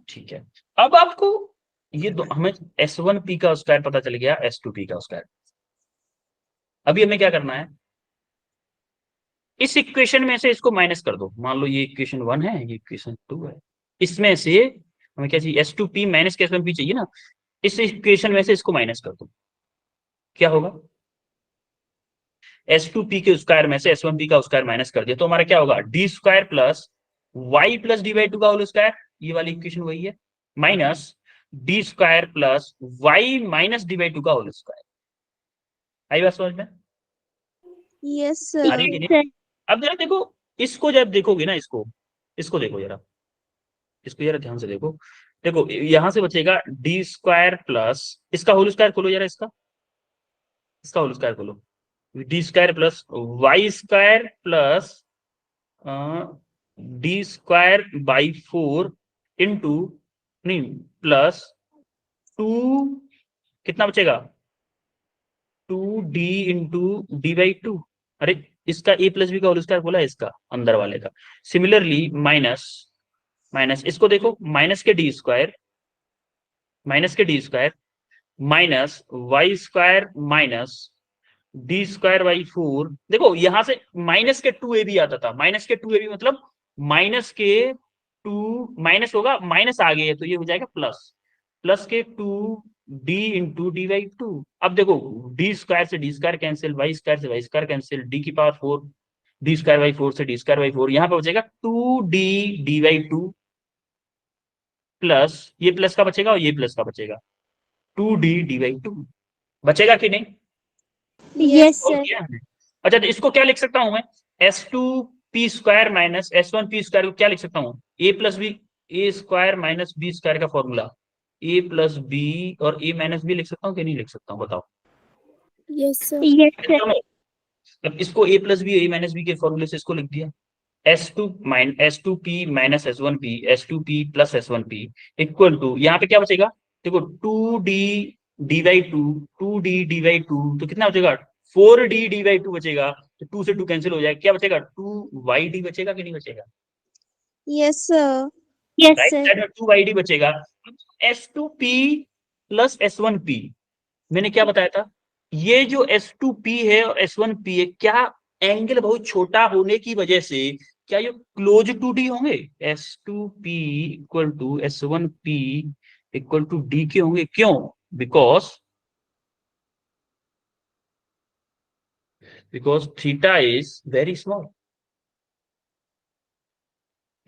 ठीक है। अब आपको ये हमें S1P का स्क्वायर पता चल गया, S2P का स्क्वायर। अभी हमें क्या करना है, इस इक्वेशन में से इसको माइनस कर दो, मान लो ये इक्वेशन 1 है, ये इक्वेशन 2 है, इसमें से हमें क्या चाहिए, S2P माइनस के S1P चाहिए ना, इस इक्वेशन में से इसको माइनस कर दो, क्या होगा, S2P के स्क्वायर में से S1P का स्क्वायर माइनस कर दिया तो हमारा क्या होगा, D square plus y plus dy2 का होल स्क्वायर, ये वाली इक्वेशन वही है, minus D square plus y minus dy2 का होल स्क्वायर। आई बात समझ में, Yes, आ sir. रही है कि नहीं? अब जरा देखो, इसको जब देखोगे ना, इसको देखो जरा, इसको जरा ध्यान से देखो, देखो यहां से बचेगा D स्क्वायर प्लस, इसका होल स्क्वायर खोलो जरा, इसका होल स्क्वायर खोलो, D square plus y square plus D square by 4 into नहीं प्लस 2 कितना बचेगा 2d into D by two. अरे इसका a प्लस बी का होल स्क्वायर बोला है, इसका अंदर वाले का। सिमिलरली माइनस माइनस इसको देखो, माइनस के D square minus Y square minus D square by 4। देखो यहां से माइनस के 2ab आता था, माइनस के 2ab मतलब माइनस के 2 माइनस होगा, माइनस आ गए तो ये हो जाएगा प्लस, प्लस के 2d into D by two. अब देखो डी स्क्वायर से D square cancel, Y square से वाई स्क्वायर कैंसिल, डी की पावर 4, डी स्क्वायर बाई 4 से डी स्क्वायर बाई 4, यहाँ पे बचेगा 2d D by two plus ये प्लस का बचेगा और ये प्लस का बचेगा 2d डी बाई टू। बचेगा कि नहीं? यस और सर। किया हमने। अच्छा तो इसको क्या लिख सकता हूं मैं, s2p square minus s1p square को क्या लिख सकता हूं, a plus B, A square minus B square का फॉर्मूला, a प्लस बी और a माइनस बी लिख सकता हूं कि नहीं लिख सकता हूं, बताओ। Yes, sir. Yes sir. अब इसको a plus B, a minus B के फॉर्मूले से इसको लिख दिया, s2p minus s1p, s2p plus s1p equal to, यहाँ पे क्या बचेगा देखो 2d D by two, 2d D by two, तो कितना बचेगा 4d डी बाई टू बचेगा, तो 2 से 2 कैंसिल हो जाएगा, क्या बचेगा 2yd बचेगा कि नहीं बचेगा, Yes, sir. Yes right sir. Side में 2yd बचेगा। s2p प्लस s1p मैंने क्या बताया था, ये जो s2p है और s1p है, क्या एंगल बहुत छोटा होने की वजह से क्या ये क्लोज टू डी होंगे, s2p equal to s1p equal to D के होंगे, क्यों, because theta is very small,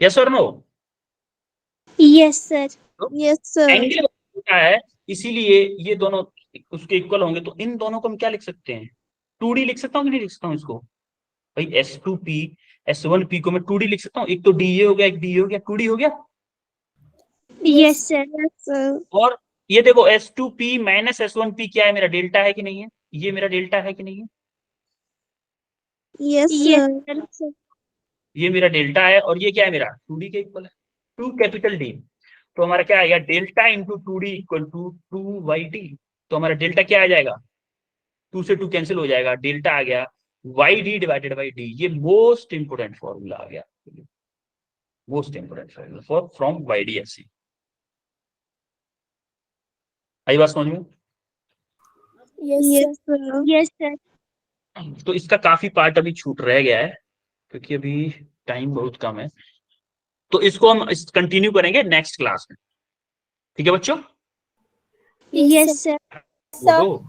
yes or no? Yes sir. Yes, sir. Angle छोटा है इसीलिए ये दोनों उसके इक्वल होंगे, तो इन दोनों को हम क्या लिख सकते हैं 2d लिख सकता हूँ कि नहीं लिख सकता हूँ इसको भाई, s2p s1p को मैं 2d लिख सकता हूँ, एक तो d ये हो गया, एक d ये हो गया, 2d हो गया। Yes sir. Yes, sir. और ये देखो s2p माइनस s1p क्या है, मेरा डेल्टा है कि नहीं है, ये मेरा डेल्टा है कि नहीं है, Yes, यस sir. सर। ये मेरा डेल्टा है और ये क्या है मेरा 2d के इक्वल है, 2 कैपिटल डी, तो हमारा क्या आएगा delta into 2d equal to 2yd, तो हमारा डेल्टा क्या आ जाएगा 2 से 2 कैंसिल हो जाएगा, डेल्टा आ गया yd डिवाइडेड बाई डी। ये मोस्ट इंपोर्टेंट फॉर्मूला आ गया, most important formula for from YDSC। आई बात समझ में? Yes, sir. Yes sir. तो इसका काफी पार्ट अभी छूट रह गया है क्योंकि अभी टाइम बहुत कम है, तो इसको हम कंटिन्यू करेंगे नेक्स्ट क्लास में, ठीक है बच्चों? Yes sir. तो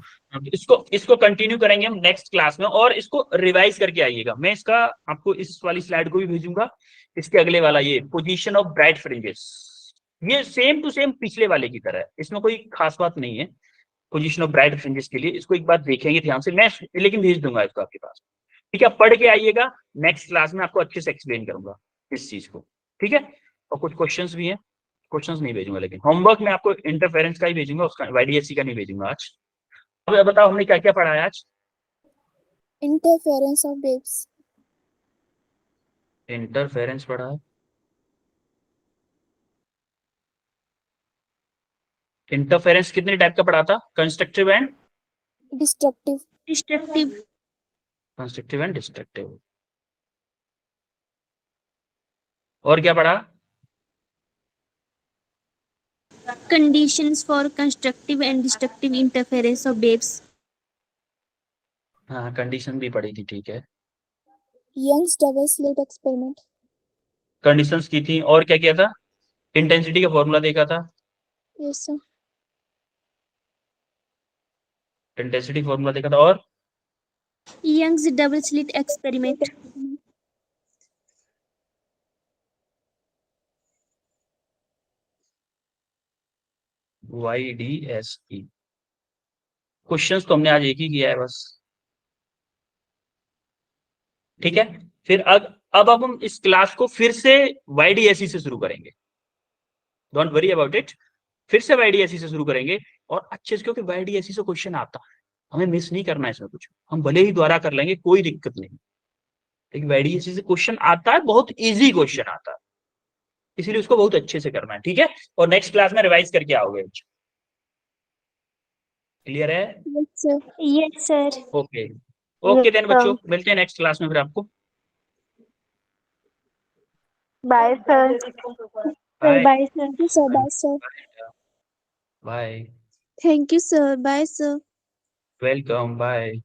इसको कंटिन्यू करेंगे हम नेक्स्ट क्लास में, और इसको रिवाइज करके आइएगा। मैं इसका आपको इस वाली स्लाइड को भी भेजूंगा, इसके अगले वाला ये पोजीशन ऑफ ब्राइट फ्रिंजेस, ये सेम टू सेम पिछले वाले की तरह है, इसमें कोई खास बात नहीं है। पोजीशन ऑफ ब्राइट फ्रिंजेस के लिए इसको एक बार देखेंगे ध्यान से, मैं लेकिन भेज दूंगा इसको आपके पास, ठीक है? पढ़ के आइएगा, नेक्स्ट क्लास में आपको अच्छे से एक्सप्लेन करूंगा इस चीज को, ठीक है? और कुछ क्वेश्चंस भी हैं, क्वेश्चंस नहीं भेजूंगा, लेकिन होमवर्क में आपको इंटरफेरेंस का ही भेजूंगा, उसका YDSC का नहीं भेजूंगा आज। अब बताओ हमने क्या क्या पढ़ा है आज? Interference of waves. इंटरफेरेंस पढ़ा है, इंटरफेरेंस कितने टाइप का पढ़ा था, constructive and Destructive. Destructive. Destructive, और क्या पढ़ा? Conditions for constructive and destructive interference of waves. हाँ कंडीशन भी पढ़ी थी, ठीक है, Young's double slit experiment. Conditions की थी, और क्या किया था, इंटेंसिटी का फॉर्मूला देखा था, Yes, sir. इंटेंसिटी फॉर्मूला देखा था, और Young's double slit experiment. YDSE questions तो हमने आज एक ही किया है बस, ठीक है? फिर अब हम इस क्लास को फिर से YDSE से शुरू करेंगे, डोंट वरी अबाउट इट, फिर से YDSE से शुरू करेंगे, और अच्छे से, क्योंकि YDSE से क्वेश्चन आता, हमें मिस नहीं करना है इसमें कुछ, हम भले ही द्वारा कर लेंगे कोई दिक्कत नहीं, लेकिन YDSE से क्वेश्चन आता है, बहुत इजी क्वेश्चन आता है, इसीलिए उसको बहुत अच्छे से करना है, ठीक है। और नेक्स्ट क्लास में रिवाइज करके आओगे। क्लियर है? Yes, sir. Yes, sir. Okay okay then बच्चों, मिलते हैं नेक्स्ट क्लास में फिर आपको। Bye, sir. Bye Bye, sir. Thank you, sir. Bye, sir. Bye, Thank you, sir. Bye, sir. Welcome, bye.